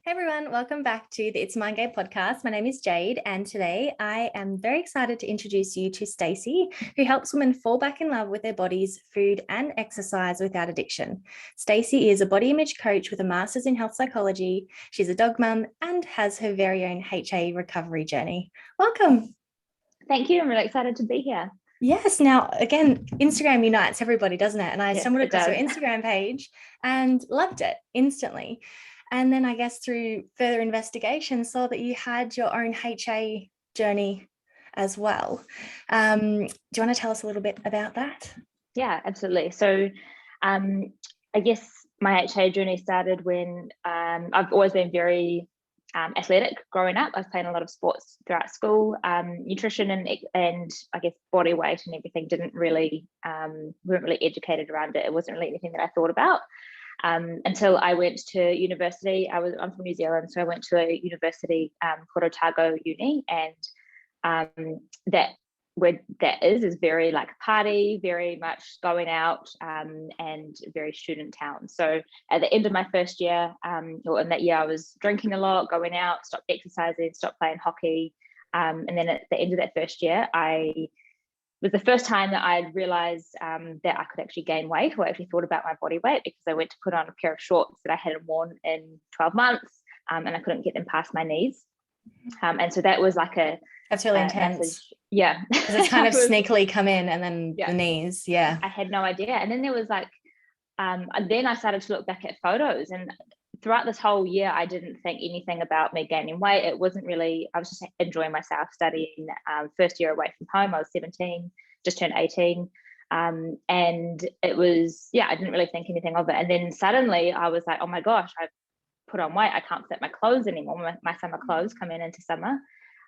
Hey everyone, welcome back to the It's Mind Game podcast. My name is Jade, and today I am very excited to introduce you to Stacie, who helps women fall back in love with their bodies, food, and exercise without addiction. Stacie is a body image coach with a master's in health psychology. She's a dog mum and has her very own HA recovery journey. Welcome. Thank you. I'm really excited to be here. Yes. Now, again, Instagram unites everybody, doesn't it? And I stumbled across your does. Instagram page and loved it instantly. And then I guess through further investigation, saw that you had your own HA journey as well. Do you want to tell us a little bit about that? Yeah, absolutely. So I guess my HA journey started when I've always been very athletic growing up. I was playing a lot of sports throughout school. Nutrition and I guess body weight and everything didn't really, weren't really educated around it. It wasn't really anything that I thought about. Until I went to university. I'm from New Zealand, so I went to a university called Otago Uni, and that is very like party, very much going out, and very student town. So at the end of my first year, or in that year, I was drinking a lot, going out, stopped exercising, stopped playing hockey, and then at the end of that first year, it was the first time that I'd realized that I could actually gain weight, or actually thought about my body weight, because I went to put on a pair of shorts that I hadn't worn in 12 months, and I couldn't get them past my knees. And so that was like that's really intense. Message. Yeah. Because it's kind of sneakily come in and then the knees. Yeah. I had no idea. And then there was like, then I started to look back at photos, and throughout this whole year, I didn't think anything about me gaining weight. It wasn't really, I was just enjoying myself studying. First year away from home, I was 17, just turned 18. And it was, I didn't really think anything of it. And then suddenly I was like, oh my gosh, I've put on weight. I can't fit my clothes anymore. My summer clothes coming into summer.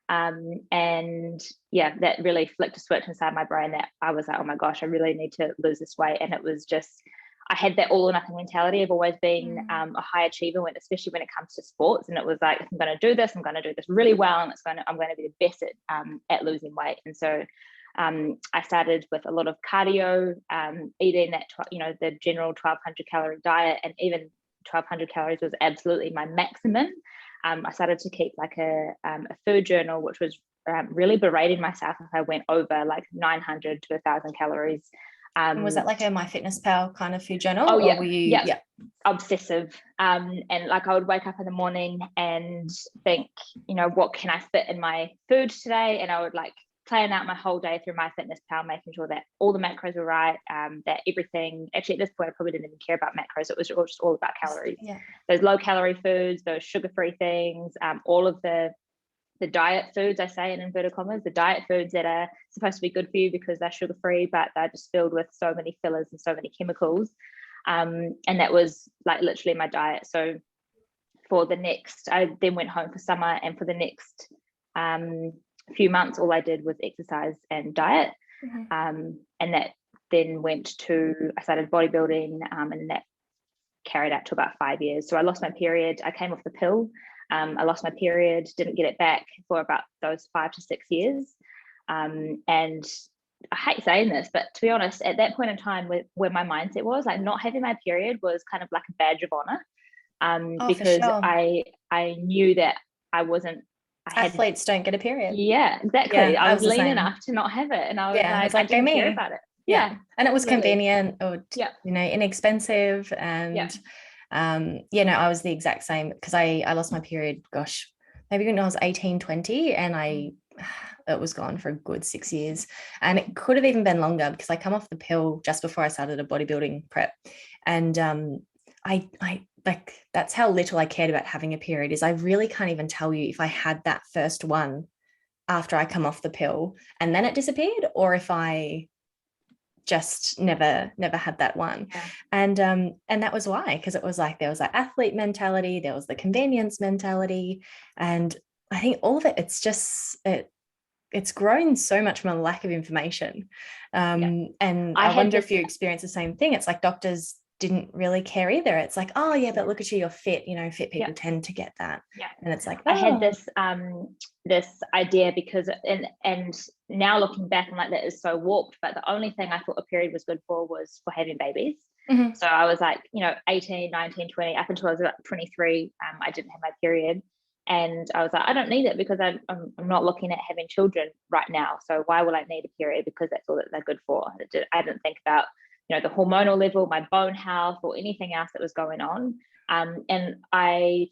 And that really flicked a switch inside my brain that I was like, oh my gosh, I really need to lose this weight. And it was just, I had that all or nothing mentality. I've always been a high achiever, especially when it comes to sports. And it was like, if I'm going to do this, I'm going to do this really well, and I'm going to be the best at losing weight. And so I started with a lot of cardio, eating that, the general 1,200 calorie diet, and even 1,200 calories was absolutely my maximum. I started to keep like a food journal, which was really berating myself if I went over like 900 to 1,000 calories. Was that like a MyFitnessPal kind of food journal? Oh yeah, or were you obsessive? And like I would wake up in the morning and think, what can I fit in my food today? And I would like plan out my whole day through MyFitnessPal, making sure that all the macros were right, that everything. Actually, at this point, I probably didn't even care about macros. It was just all about calories. Yeah. Those low calorie foods, those sugar-free things, all of the diet foods, I say in inverted commas, the diet foods that are supposed to be good for you because they're sugar-free, but they're just filled with so many fillers and so many chemicals. And that was like literally my diet. So I then went home for summer, and for the next few months, all I did was exercise and diet. And that then I started bodybuilding, and that carried out to about 5 years. So I lost my period. I came off the pill. I lost my period, didn't get it back for about those 5 to 6 years. And I hate saying this, but to be honest, at that point in time where my mindset was, like not having my period was kind of like a badge of honor. Because sure. I knew that I wasn't. Athletes don't get a period. Yeah, exactly. I was lean enough to not have it. And I was I didn't care about it. Yeah. And it was convenient or, inexpensive. And I was the exact same, because I lost my period, maybe when I was 18, 20, and it was gone for a good 6 years. And it could have even been longer, because I come off the pill just before I started a bodybuilding prep. And I like, that's how little I cared about having a period. Is I really can't even tell you if I had that first one after I come off the pill and then it disappeared, or if I just never had that one. And that was why, because it was like, there was that athlete mentality, there was the convenience mentality, and I think all of it, it's grown so much from a lack of information. And I wonder if you experience the same thing. It's like doctors didn't really care either. It's like, oh yeah, but look at you, you're fit. Fit people tend to get that. And it's like, I had this idea, because and now looking back, I'm like, that is so warped. But the only thing I thought a period was good for was for having babies. So I was like, 18, 19, 20, up until I was about 23, I didn't have my period. And I was like, I don't need it because I'm not looking at having children right now. So why will I need a period? Because that's all that they're good for. I didn't think about, the hormonal level, my bone health, or anything else that was going on. And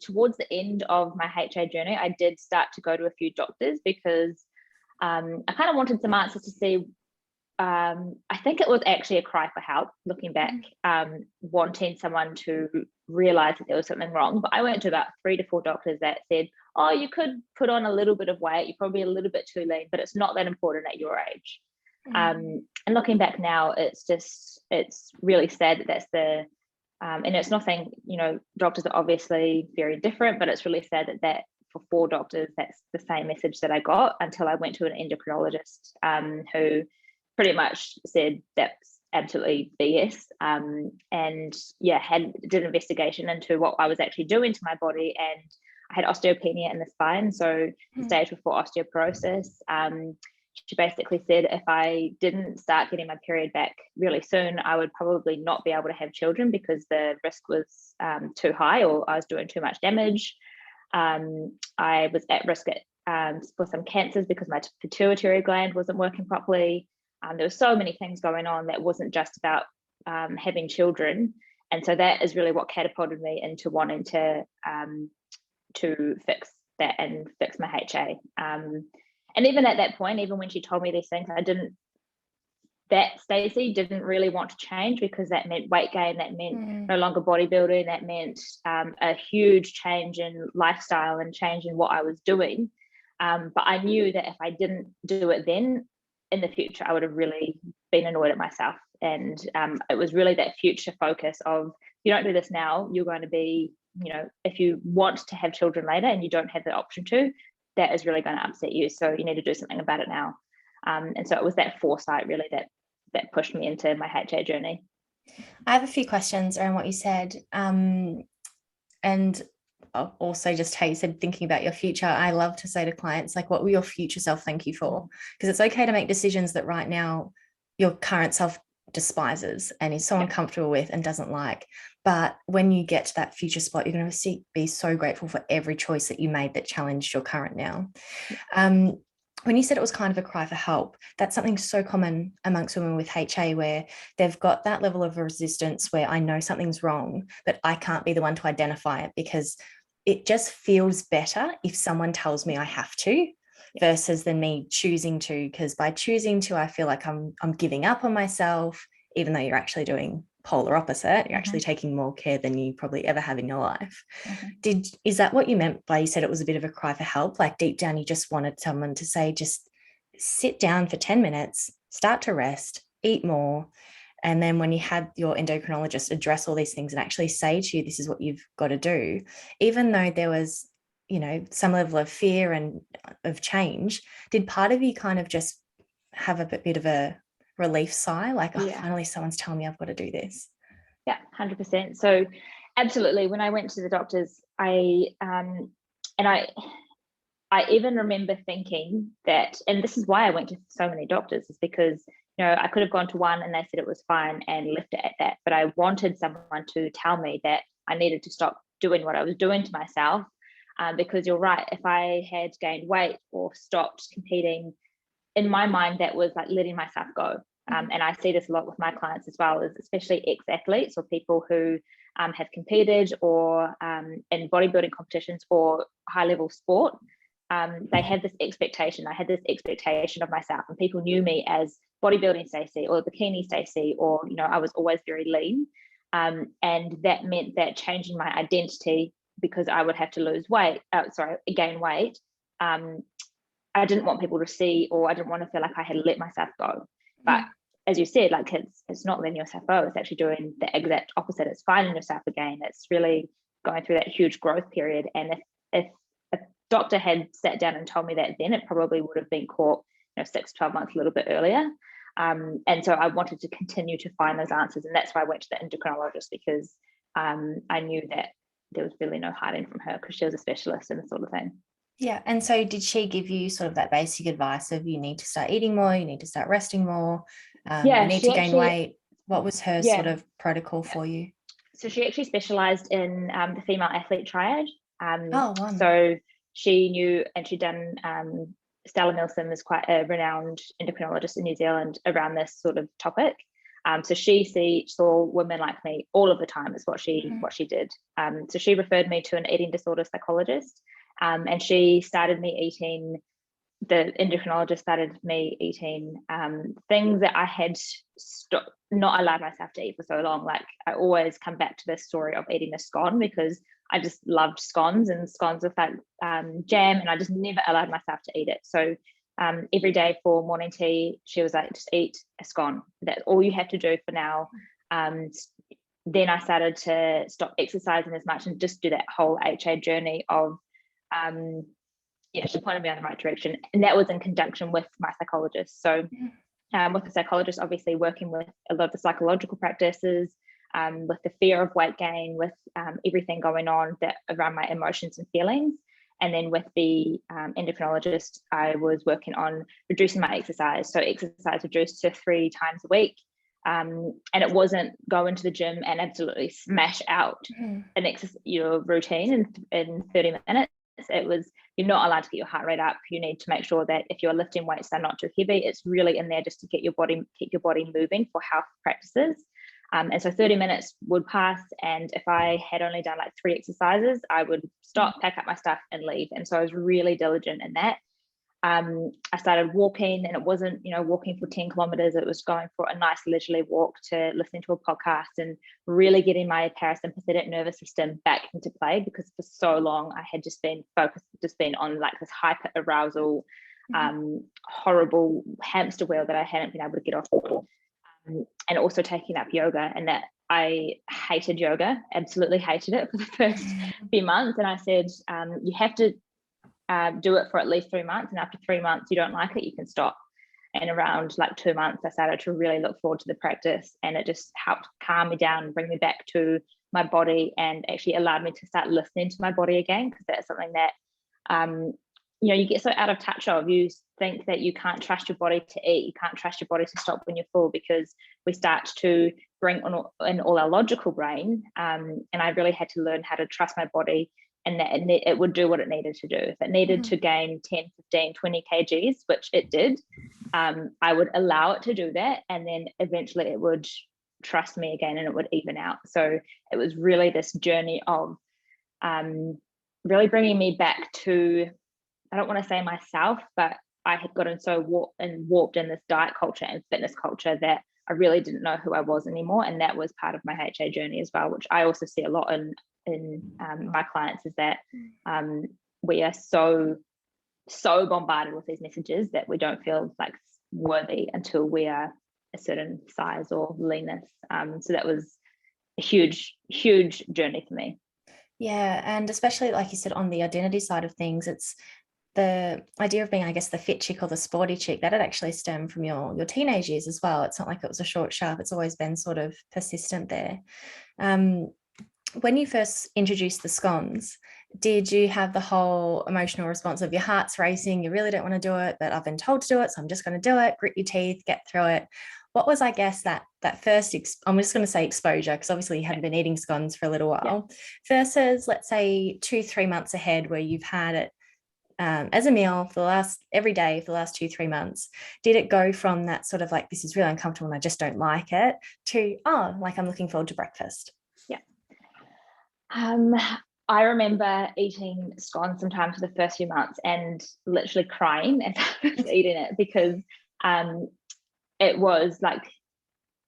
towards the end of my HA journey, I did start to go to a few doctors because I kind of wanted some answers to see. I think it was actually a cry for help, looking back, wanting someone to realize that there was something wrong. But I went to about 3 to 4 doctors that said, oh, you could put on a little bit of weight, you're probably a little bit too lean, but it's not that important at your age. And looking back now, it's really sad that that's the, and it's nothing, doctors are obviously very different, but it's really sad that for 4 doctors, that's the same message that I got until I went to an endocrinologist who pretty much said that's absolutely BS. And did an investigation into what I was actually doing to my body, and I had osteopenia in the spine, so stage 4 osteoporosis. She basically said if I didn't start getting my period back really soon, I would probably not be able to have children because the risk was too high, or I was doing too much damage. I was at risk for some cancers because my pituitary gland wasn't working properly. There were so many things going on that wasn't just about having children. And so that is really what catapulted me into wanting to fix that and fix my HA. And even at that point, even when she told me these things, Stacie didn't really want to change, because that meant weight gain, that meant no longer bodybuilding, that meant a huge change in lifestyle and change in what I was doing. But I knew that if I didn't do it then, in the future, I would have really been annoyed at myself. And it was really that future focus of, if you don't do this now, you're going to be, if you want to have children later and you don't have the option to, that is really going to upset you. So you need to do something about it now. And so it was that foresight really that pushed me into my HA journey. I have a few questions around what you said. And also just how you said thinking about your future. I love to say to clients, like, what will your future self thank you for? Because it's okay to make decisions that right now your current self despises and is so uncomfortable with and doesn't like. But when you get to that future spot, you're going to be so grateful for every choice that you made that challenged your current now. When you said it was kind of a cry for help, that's something so common amongst women with HA, where they've got that level of resistance where I know something's wrong, but I can't be the one to identify it, because it just feels better if someone tells me I have to, versus than me choosing to, because by choosing to, I feel like I'm giving up on myself, even though you're actually doing polar opposite. You're actually taking more care than you probably ever have in your life. Is that what you meant by you said it was a bit of a cry for help? Like deep down, you just wanted someone to say, just sit down for 10 minutes, start to rest, eat more. And then when you had your endocrinologist address all these things and actually say to you, this is what you've got to do, even though there was, some level of fear and of change, did part of you kind of just have a bit of a relief sigh, like, finally someone's telling me I've got to do this? Yeah, 100%. So absolutely. When I went to the doctors, I even remember thinking that, and this is why I went to so many doctors, is because, I could have gone to one and they said it was fine and left it at that. But I wanted someone to tell me that I needed to stop doing what I was doing to myself. Because you're right, if I had gained weight or stopped competing, in my mind, that was like letting myself go. And I see this a lot with my clients as well, is especially ex-athletes or people who have competed or in bodybuilding competitions or high-level sport. They have this expectation. I had this expectation of myself, and people knew me as bodybuilding Stacie or bikini Stacie, or, I was always very lean. And that meant that changing my identity, because I would have to gain weight. I didn't want people to see, or I didn't want to feel like I had let myself go. But as you said, like it's not letting yourself go. It's actually doing the exact opposite. It's finding yourself again. It's really going through that huge growth period. And if a doctor had sat down and told me that then, it probably would have been caught 6 to 12 months a little bit earlier. And so I wanted to continue to find those answers. And that's why I went to the endocrinologist, because I knew that there was really no hiding from her, because she was a specialist in this sort of thing. Yeah. And so did she give you sort of that basic advice of you need to start eating more, you need to start resting more, you need to gain weight? What was her sort of protocol for you? So she actually specialized in the female athlete triad. Wow. So she knew, and she'd done, Stella Milsom is quite a renowned endocrinologist in New Zealand around this sort of topic. So she saw women like me all of the time is what she did. So she referred me to an eating disorder psychologist, and she started me eating, the endocrinologist started me eating things that I had not allowed myself to eat for so long. Like, I always come back to this story of eating a scone because I just loved scones, and scones with like jam, and I just never allowed myself to eat it. So every day for morning tea, she was like, just eat a scone. That's all you have to do for now. Then I started to stop exercising as much and just do that whole HA journey of she pointed me in the right direction, and that was in conjunction with my psychologist. So with the psychologist, obviously working with a lot of the psychological practices, with the fear of weight gain, with everything going on that around my emotions and feelings. And then with the endocrinologist, I was working on reducing my exercise. So exercise reduced to 3 times a week. And it wasn't go into the gym and absolutely smash out your routine in 30 minutes. It was, you're not allowed to get your heart rate up. You need to make sure that if you're lifting weights, they're not too heavy. It's really in there just to keep your body moving for health practices. And so 30 minutes would pass, and if I had only done like 3 exercises, I would stop, pack up my stuff and leave. And so I was really diligent in that. I started walking, and it wasn't, walking for 10 kilometers. It was going for a nice leisurely walk to listening to a podcast and really getting my parasympathetic nervous system back into play, because for so long I had just been on like this hyper arousal, horrible hamster wheel that I hadn't been able to get off. And also taking up yoga, and that I hated yoga, absolutely hated it for the first few months. And I said, you have to do it for at least 3 months, and after 3 months you don't like it, you can stop. And around like 2 months I started to really look forward to the practice, and it just helped calm me down and bring me back to my body, and actually allowed me to start listening to my body again, because that's something that you get so out of touch of. You think that you can't trust your body to eat, you can't trust your body to stop when you're full, because we start to bring in all our logical brain, and I really had to learn how to trust my body, and that it would do what it needed to do. If it needed to gain 10, 15, 20 kgs, which it did, I would allow it to do that, and then eventually it would trust me again and it would even out. So it was really this journey of really bringing me back to, I don't want to say myself, but I had gotten so warped in this diet culture and fitness culture that I really didn't know who I was anymore. And that was part of my HA journey as well, which I also see a lot in my clients, is that we are so bombarded with these messages that we don't feel like worthy until we are a certain size or leanness. So that was a huge journey for me. Yeah, and especially like you said, on the identity side of things, it's the idea of being, I guess, the fit chick or the sporty chick, that had actually stemmed from your teenage years as well. It's not like it was a short sharp, it's always been sort of persistent there. When you first introduced the scones, did you have the whole emotional response of your heart's racing, you really don't want to do it, but I've been told to do it, so I'm just going to do it, grit your teeth, get through it? What was, I guess, that first, I'm just going to say exposure, because obviously you hadn't been eating scones for a little while, versus, let's say, 2-3 months ahead where you've had it as a meal every day for the last 2-3 months? Did it go from that sort of like, this is really uncomfortable and I just don't like it, to, like, I'm looking forward to breakfast? I remember eating scones sometimes for the first few months and literally crying as I was eating it, because it was like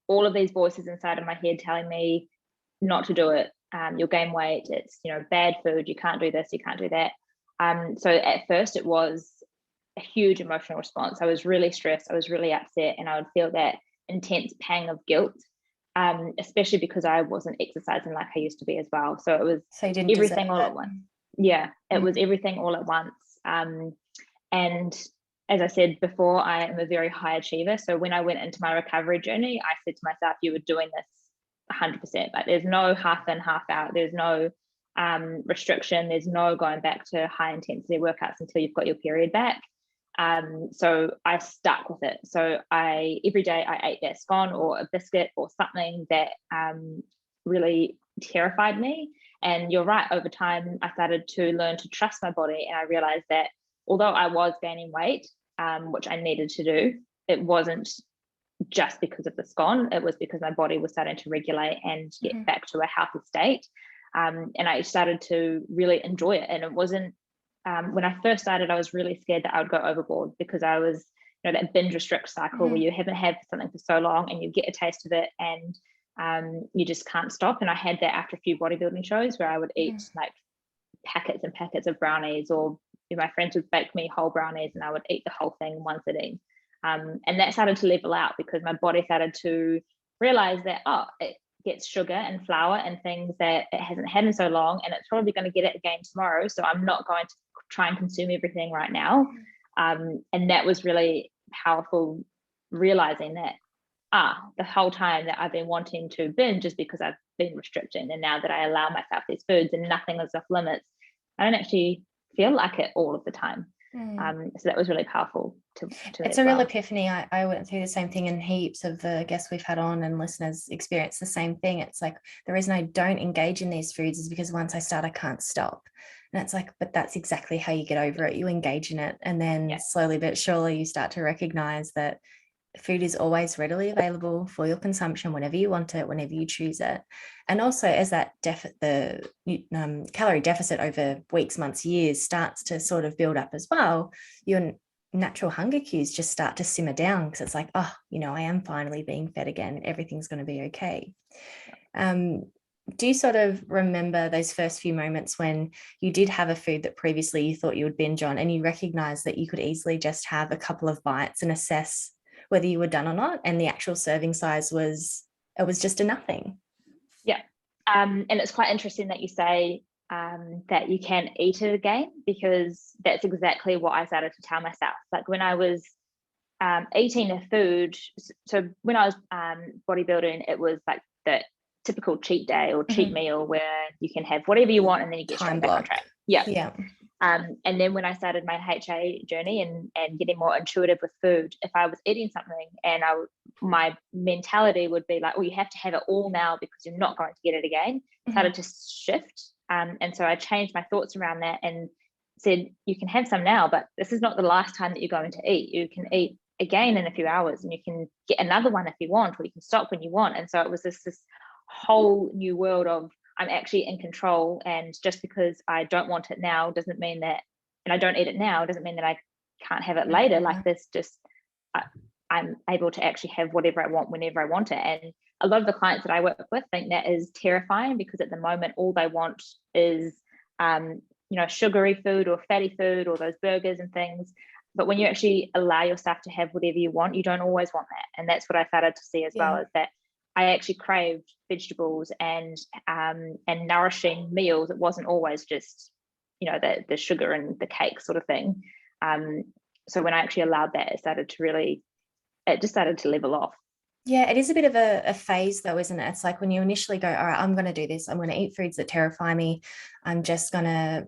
all of these voices inside of my head telling me not to do it. You'll gain weight, it's bad food, you can't do this, you can't do that. So at first it was a huge emotional response. I was really stressed, I was really upset, and I would feel that intense pang of guilt, especially because I wasn't exercising like I used to be as well. So it was everything all at once. It was everything all at once. And as I said before, I am a very high achiever. So when I went into my recovery journey, I said to myself, you were doing this 100%. Like, there's no half in, half out. There's no restriction. There's no going back to high intensity workouts until you've got your period back. So I stuck with it. So every day I ate that scone or a biscuit or something that really terrified me. And you're right, over time, I started to learn to trust my body. And I realized that although I was gaining weight, which I needed to do, it wasn't just because of the scone. It was because my body was starting to regulate and get back to a healthy state. And I started to really enjoy it. And it wasn't, when I first started, I was really scared that I would go overboard, because I was, that binge restrict cycle where you haven't had something for so long and you get a taste of it and you just can't stop. And I had that after a few bodybuilding shows where I would eat like packets and packets of brownies, or my friends would bake me whole brownies and I would eat the whole thing in one sitting. And that started to level out because my body started to realize that, it gets sugar and flour and things that it hasn't had in so long, and it's probably going to get it again tomorrow. So I'm not going to try and consume everything right now. And that was really powerful, realizing that, the whole time that I've been wanting to binge is because I've been restricting. And now that I allow myself these foods and nothing is off limits, I don't actually feel like it all of the time. So that was really powerful to it's a real epiphany. I went through the same thing, and heaps of the guests we've had on and listeners experience the same thing. It's like, the reason I don't engage in these foods is because once I start, I can't stop. And it's like, but that's exactly how you get over it. You engage in it, and then slowly but surely you start to recognize that food is always readily available for your consumption whenever you want it, whenever you choose it. And also, as that the calorie deficit over weeks, months, years starts to sort of build up as well, your natural hunger cues just start to simmer down, because it's like, I am finally being fed again. Everything's going to be okay. Do you sort of remember those first few moments when you did have a food that previously you thought you would binge on, and you recognized that you could easily just have a couple of bites and assess whether you were done or not, and the actual serving size was just a nothing? And it's quite interesting that you say that you can eat it again, because that's exactly what I started to tell myself. Like when I was eating a food, so when I was bodybuilding, it was like the typical cheat day or cheat meal where you can have whatever you want and then you get straight back on track. And then when I started my HA journey and getting more intuitive with food, if I was eating something and my mentality would be like, you have to have it all now because you're not going to get it again, started to shift. And so I changed my thoughts around that and said, you can have some now, but this is not the last time that you're going to eat. You can eat again in a few hours, and you can get another one if you want, or you can stop when you want. And so it was this whole new world of, I'm actually in control, and just because I don't want it now doesn't mean that, and I don't eat it now doesn't mean that I can't have it later. Like this, just I'm able to actually have whatever I want whenever I want it. And a lot of the clients that I work with think that is terrifying, because at the moment all they want is sugary food or fatty food or those burgers and things. But when you actually allow yourself to have whatever you want, you don't always want that. And that's what I started to see as well, is that I actually craved vegetables and nourishing meals. It wasn't always just, the sugar and the cake sort of thing. So when I actually allowed that, it just started to level off. Yeah, it is a bit of a phase though, isn't it? It's like when you initially go, all right, I'm going to do this. I'm going to eat foods that terrify me. I'm just going to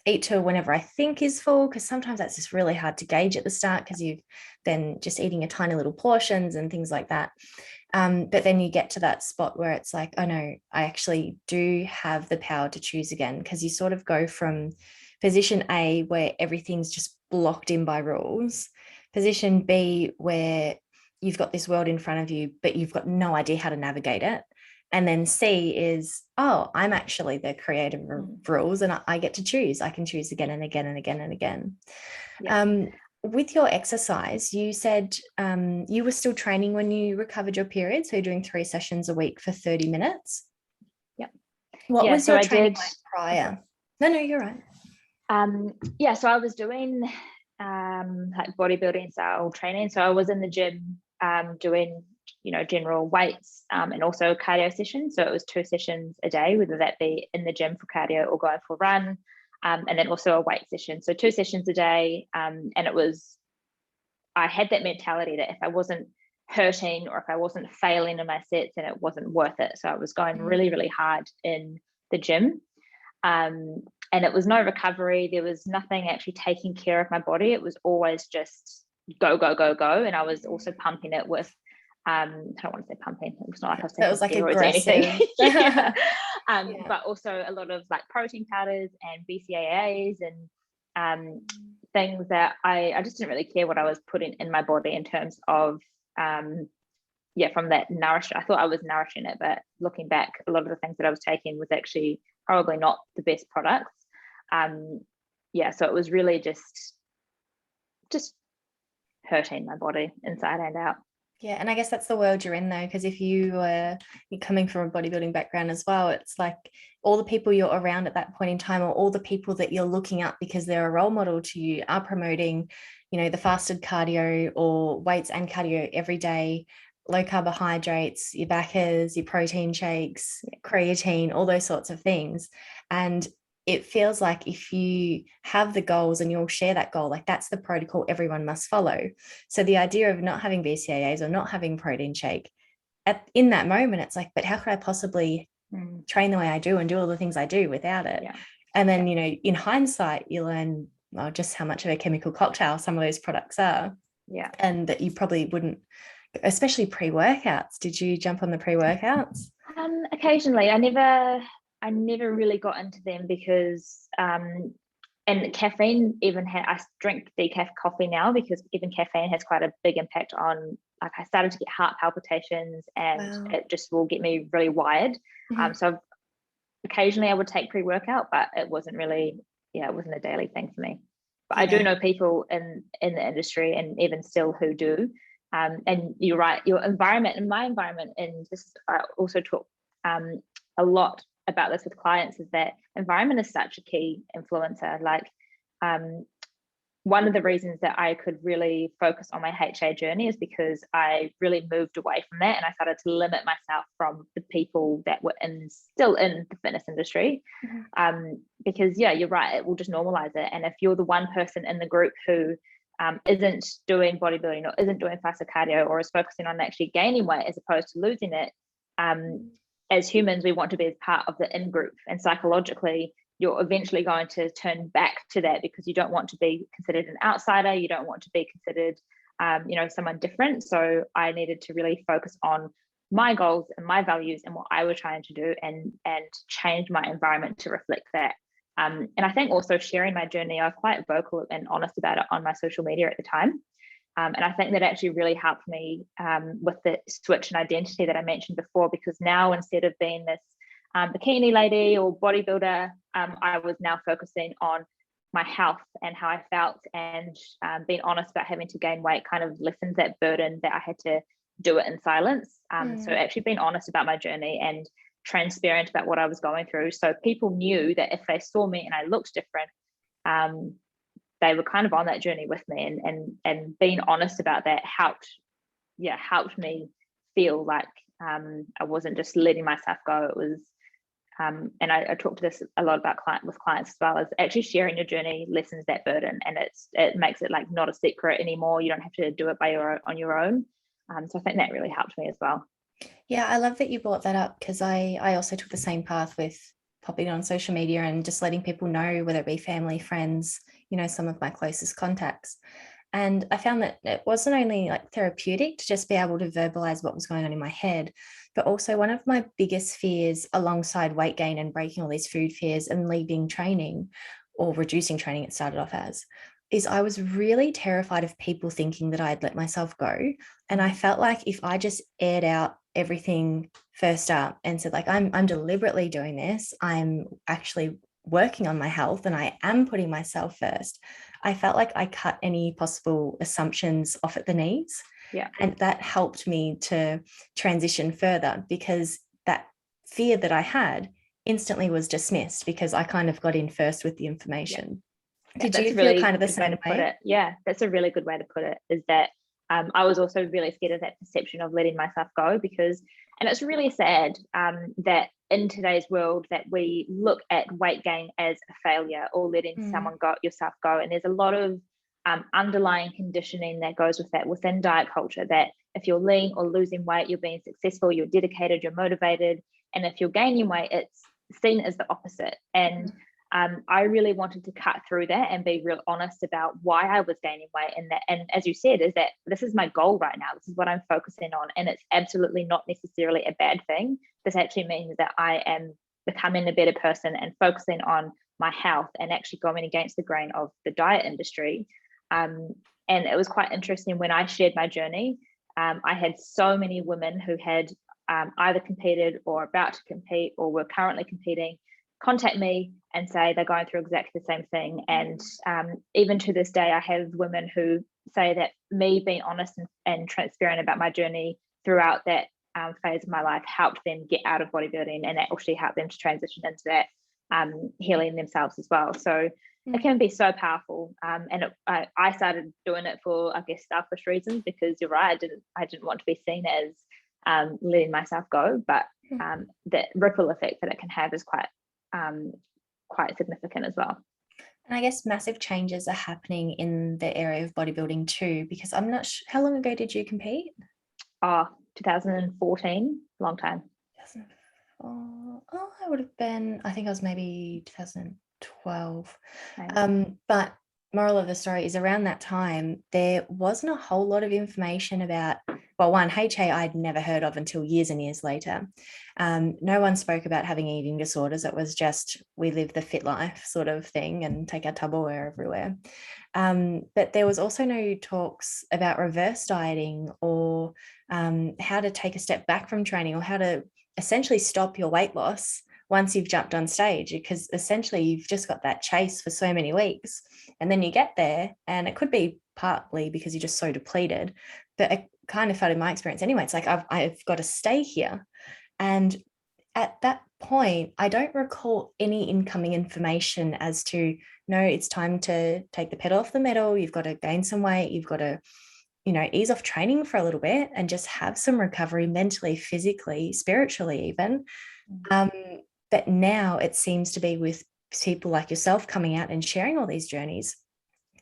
eat to whenever I think is full, because sometimes that's just really hard to gauge at the start, because you've been just eating a tiny little portions and things like that. But then you get to that spot where it's like, oh no, I actually do have the power to choose again, because you sort of go from position A, where everything's just blocked in by rules, position B, where you've got this world in front of you, but you've got no idea how to navigate it. And then C is, I'm actually the creator of rules, and I get to choose. I can choose again and again and again and again. Yeah. With your exercise, you said you were still training when you recovered your period. So you're doing 3 sessions a week for 30 minutes. Yep. What was your training like prior? No, you're right. So I was doing like bodybuilding style training. So I was in the gym doing, general weights and also cardio sessions. So it was 2 sessions a day, whether that be in the gym for cardio or going for a run. And then also a weight session. So 2 sessions a day. And I had that mentality that if I wasn't hurting or if I wasn't failing in my sets, then it wasn't worth it. So I was going really, really hard in the gym. And and it was no recovery. There was nothing actually taking care of my body. It was always just go, go, go, go. And I was also pumping it with, I don't want to say pumping. It was not like I was taking like steroids or anything. But also a lot of like protein powders and BCAAs and things that I just didn't really care what I was putting in my body in terms of, from that nourishment. I thought I was nourishing it, but looking back, a lot of the things that I was taking was actually probably not the best products. So it was really just hurting my body inside and out. Yeah, and I guess that's the world you're in though, because if you're coming from a bodybuilding background as well, it's like all the people you're around at that point in time, or all the people that you're looking up because they're a role model to you, are promoting, the fasted cardio or weights and cardio every day, low carbohydrates, your backers, your protein shakes, creatine, all those sorts of things. And it feels like if you have the goals and you'll share that goal, like that's the protocol everyone must follow. So the idea of not having BCAAs or not having protein shake, in that moment, it's like, but how could I possibly train the way I do and do all the things I do without it? Yeah. And then, in hindsight, you learn just how much of a chemical cocktail some of those products are. Yeah. And that you probably wouldn't, especially pre-workouts. Did you jump on the pre-workouts? Occasionally. I never really got into them because and caffeine, even I drink decaf coffee now because even caffeine has quite a big impact on, like, I started to get heart palpitations and it just will get me really wired. So occasionally I would take pre-workout, but it wasn't really, it wasn't a daily thing for me. But I do know people in the industry and even still who do. And you're right, your environment and my environment, and this I also talk a lot about this with clients, is that environment is such a key influencer. Like one of the reasons that I could really focus on my HA journey is because I really moved away from that and I started to limit myself from the people that were still in the fitness industry. Because you're right, it will just normalize it. And if you're the one person in the group who isn't doing bodybuilding or isn't doing fasted cardio or is focusing on actually gaining weight as opposed to losing it, as humans, we want to be as part of the in-group, and psychologically you're eventually going to turn back to that because you don't want to be considered an outsider, you don't want to be considered someone different. So I needed to really focus on my goals and my values and what I was trying to do and change my environment to reflect that. And I think also sharing my journey, I was quite vocal and honest about it on my social media at the time. And I think that actually really helped me with the switch in identity that I mentioned before, because now instead of being this bikini lady or bodybuilder, I was now focusing on my health and how I felt, and being honest about having to gain weight kind of lessens that burden that I had to do it in silence. So actually being honest about my journey and transparent about what I was going through. So people knew that if they saw me and I looked different, they were kind of on that journey with me, and being honest about that helped me feel like I wasn't just letting myself go. It was, and I talk to this a lot about with clients as well, as actually sharing your journey lessens that burden, and it makes it like not a secret anymore. You don't have to do it on your own. So I think that really helped me as well. Yeah, I love that you brought that up, because I also took the same path with popping on social media and just letting people know, whether it be family, friends, some of my closest contacts. And I found that it wasn't only like therapeutic to just be able to verbalize what was going on in my head, but also one of my biggest fears, alongside weight gain and breaking all these food fears and leaving training, or reducing training, it started off as, is I was really terrified of people thinking that I'd let myself go. And I felt like if I just aired out everything first up and said, like, I'm deliberately doing this, I'm actually working on my health and I am putting myself first, I felt like I cut any possible assumptions off at the knees. Yeah. And that helped me to transition further, because that fear that I had instantly was dismissed because I kind of got in first with the information. Yeah. Did you feel kind of the same way? Yeah, that's a really good way to put it, is that I was also really scared of that perception of letting myself go, because, and it's really sad that in today's world that we look at weight gain as a failure or letting yourself go. And there's a lot of underlying conditioning that goes with that within diet culture, that if you're lean or losing weight, you're being successful, you're dedicated, you're motivated. And if you're gaining weight, it's seen as the opposite. And I really wanted to cut through that and be real honest about why I was gaining weight. And as you said, is that this is my goal right now. This is what I'm focusing on. And it's absolutely not necessarily a bad thing. This actually means that I am becoming a better person and focusing on my health and actually going against the grain of the diet industry. And it was quite interesting when I shared my journey. I had so many women who had either competed or about to compete or were currently competing contact me and say they're going through exactly the same thing. And even to this day, I have women who say that me being honest and transparent about my journey throughout that phase of my life helped them get out of bodybuilding, and actually helped them to transition into that healing themselves as well. So it can be so powerful. And I started doing it for, I guess, selfish reasons, because you're right, I didn't want to be seen as letting myself go, but the ripple effect that it can have is quite significant as well. And I guess massive changes are happening in the area of bodybuilding too, because I'm not sure, how long ago did you compete? 2014, long time. I would have been, I think I was maybe 2012. But moral of the story is, around that time, there wasn't a whole lot of information about, well, one, HA I'd never heard of until years and years later. No one spoke about having eating disorders. It was just, we live the fit life sort of thing and take our Tupperware everywhere. But there was also no talks about reverse dieting, or how to take a step back from training, or how to essentially stop your weight loss once you've jumped on stage, because essentially you've just got that chase for so many weeks, and then you get there, and it could be partly because you're just so depleted, but I kind of felt, in my experience anyway, it's like I've got to stay here. And at that point, I don't recall any incoming information as to, no, it's time to take the pedal off the metal, you've got to gain some weight, you've got to, ease off training for a little bit and just have some recovery mentally, physically, spiritually even. But now it seems to be, with people like yourself coming out and sharing all these journeys,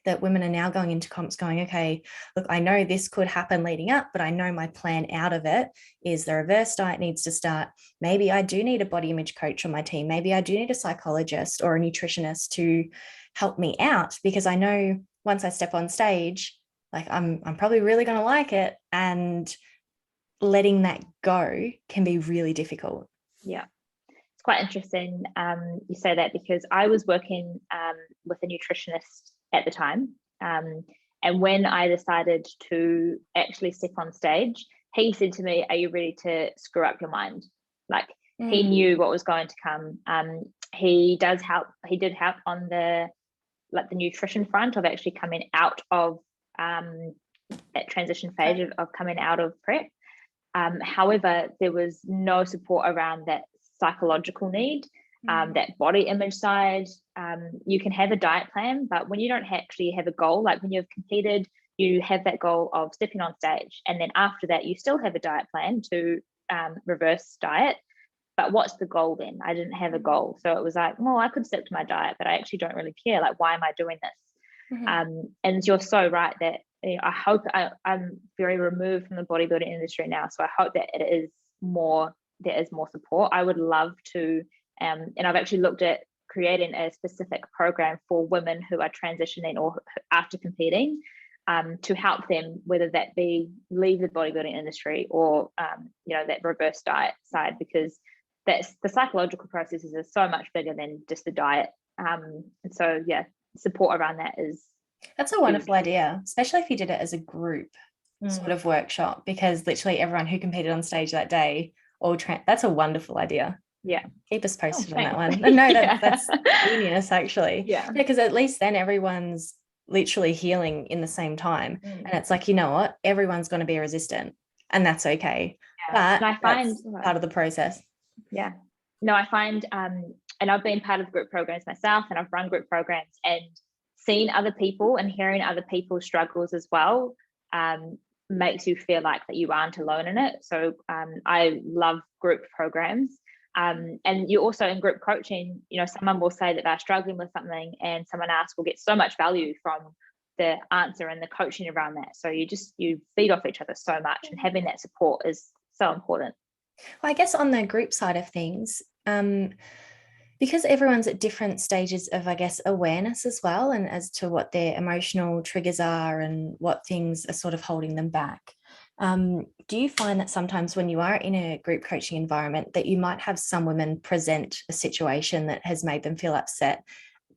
that women are now going into comps going, okay, look, I know this could happen leading up, but I know my plan out of it is the reverse diet needs to start. Maybe I do need a body image coach on my team. Maybe I do need a psychologist or a nutritionist to help me out, because I know once I step on stage, like I'm probably really going to like it, and letting that go can be really difficult. Yeah. It's quite interesting you say that, because I was working with a nutritionist at the time, and when I decided to actually step on stage, he said to me, are you ready to screw up your mind? Like, he knew what was going to come. He did help on the nutrition front of actually coming out of that transition phase of coming out of prep. However, there was no support around that psychological need, that body image side. You can have a diet plan, but when you don't actually have a goal, like when you've competed, you have that goal of stepping on stage, and then after that you still have a diet plan to reverse diet. But what's the goal then? I didn't have a goal. So it was like, well, I could stick to my diet, but I actually don't really care. Like, why am I doing this? And you're so right that I hope I'm very removed from the bodybuilding industry now. So I hope that there is more support. I would love to, and I've actually looked at creating a specific program for women who are transitioning or after competing, to help them, whether that be leave the bodybuilding industry or, that reverse diet side, because that's the psychological processes are so much bigger than just the diet. And so, yeah, support around that is. That's a wonderful idea, especially if you did it as a group sort of workshop, because literally everyone who competed on stage that day, that's a wonderful idea. Yeah. Keep us posted on that one. No, that's genius, actually. Yeah. Because at least then everyone's literally healing in the same time. And it's like, you know what? Everyone's going to be resistant, and that's okay. Yeah. But I find that's part of the process. Yeah. No, I find, and I've been part of group programs myself, and I've run group programs, and seeing other people and hearing other people's struggles as well makes you feel like that you aren't alone in it. So I love group programs. And you also, in group coaching, someone will say that they're struggling with something, and someone else will get so much value from the answer and the coaching around that. So you feed off each other so much, and having that support is so important. Well, I guess on the group side of things, because everyone's at different stages of, I guess, awareness as well, and as to what their emotional triggers are and what things are sort of holding them back. Do you find that sometimes when you are in a group coaching environment that you might have some women present a situation that has made them feel upset,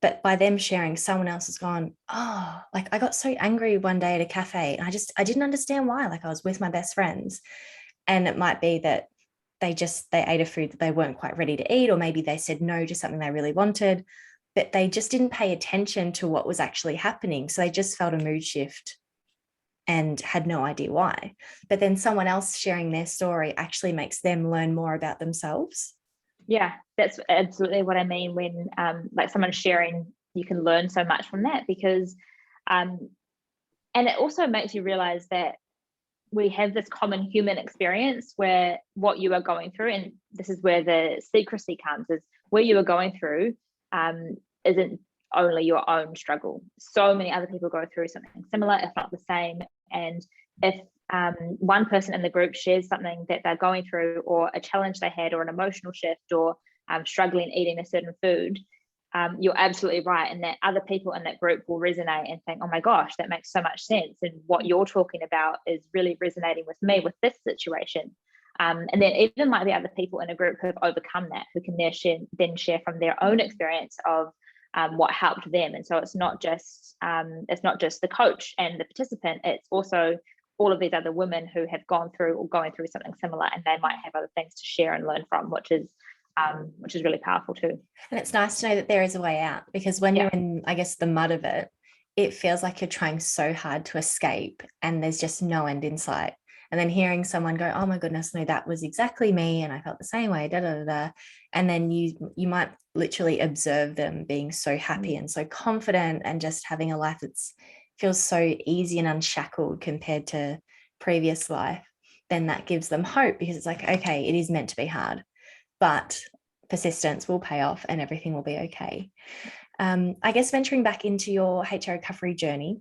but by them sharing, someone else has gone, oh, like I got so angry one day at a cafe and I didn't understand why, like I was with my best friends. And it might be that they ate a food that they weren't quite ready to eat, or maybe they said no to something they really wanted, but they just didn't pay attention to what was actually happening. So they just felt a mood shift and had no idea why. But then someone else sharing their story actually makes them learn more about themselves. Yeah, that's absolutely what I mean when like someone sharing, you can learn so much from that, because and it also makes you realize that we have this common human experience where what you are going through, and this is where the secrecy comes, is where you are going through isn't only your own struggle. So many other people go through something similar, if not the same. And if one person in the group shares something that they're going through, or a challenge they had, or an emotional shift, or struggling eating a certain food, you're absolutely right. And that other people in that group will resonate and think, oh my gosh, that makes so much sense. And what you're talking about is really resonating with me with this situation. And then even might be other people in a group who have overcome that, who can then share from their own experience of what helped them. And so it's not just the coach and the participant, it's also all of these other women who have gone through or going through something similar, and they might have other things to share and learn from, which is really powerful too. And it's nice to know that there is a way out, because when you're in, I guess, the mud of it, it feels like you're trying so hard to escape and there's just no end in sight. And then hearing someone go, oh my goodness, no, that was exactly me, and I felt the same way, da da da da. And then you might literally observe them being so happy and so confident and just having a life that feels so easy and unshackled compared to previous life. Then that gives them hope, because it's like, okay, it is meant to be hard, but persistence will pay off and everything will be okay. I guess venturing back into your HA recovery journey,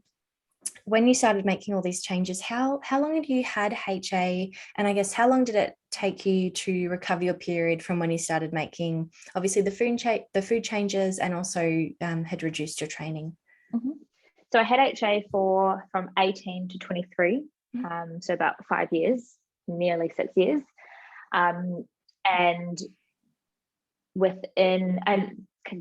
when you started making all these changes, how long had you had HA, and I guess how long did it take you to recover your period from when you started making obviously the food changes, and also had reduced your training? Mm-hmm. So I had HA from 18 to 23, so about 5 years, nearly 6 years, and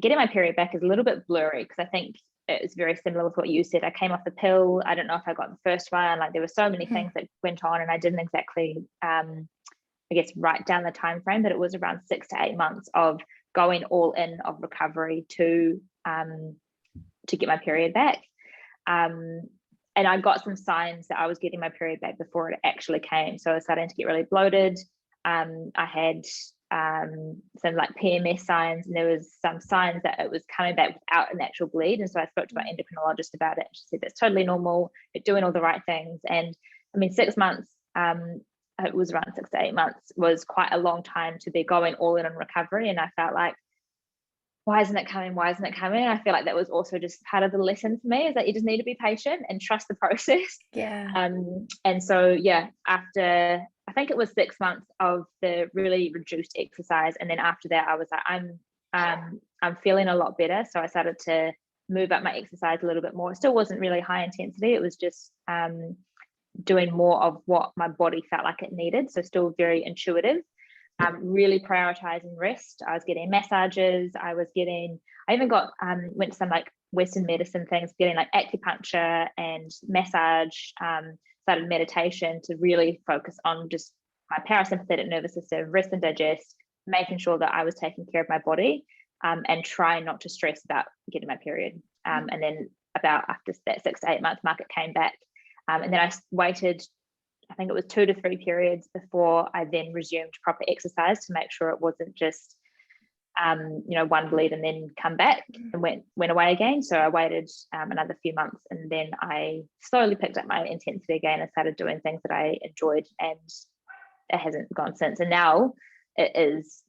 getting my period back is a little bit blurry, because I think it's very similar with what you said. I came off the pill. I don't know if I got the first one. Like, there were so many things that went on, and I didn't exactly, I guess, write down the time frame, but it was around 6 to 8 months of going all in of recovery to get my period back. And I got some signs that I was getting my period back before it actually came. So I was starting to get really bloated. I had some like PMS signs, and there was some signs that it was coming back without an actual bleed. And so I spoke to my endocrinologist about it. She said that's totally normal, you're doing all the right things. And I mean, 6 months, it was around 6 to 8 months, was quite a long time to be going all in on recovery. And I felt like, why isn't it coming? I feel like that was also just part of the lesson for me, is that you just need to be patient and trust the process. Yeah. And so, yeah, after, I think it was 6 months of the really reduced exercise, and then after that, I was like, I'm feeling a lot better. So I started to move up my exercise a little bit more. It still wasn't really high intensity. It was just doing more of what my body felt like it needed. So still very intuitive. Really prioritizing rest. I was getting massages. I even got went to some like Western medicine things, getting like acupuncture and massage. Started meditation to really focus on just my parasympathetic nervous system, rest and digest, making sure that I was taking care of my body, and trying not to stress about getting my period. And then about after that 6 to 8 month mark, it came back, and then I waited, I think it was 2 to 3 periods before I then resumed proper exercise, to make sure it wasn't just one bleed and then come back and went away again. So I waited another few months, and then I slowly picked up my intensity again and started doing things that I enjoyed, and it hasn't gone since. And now it is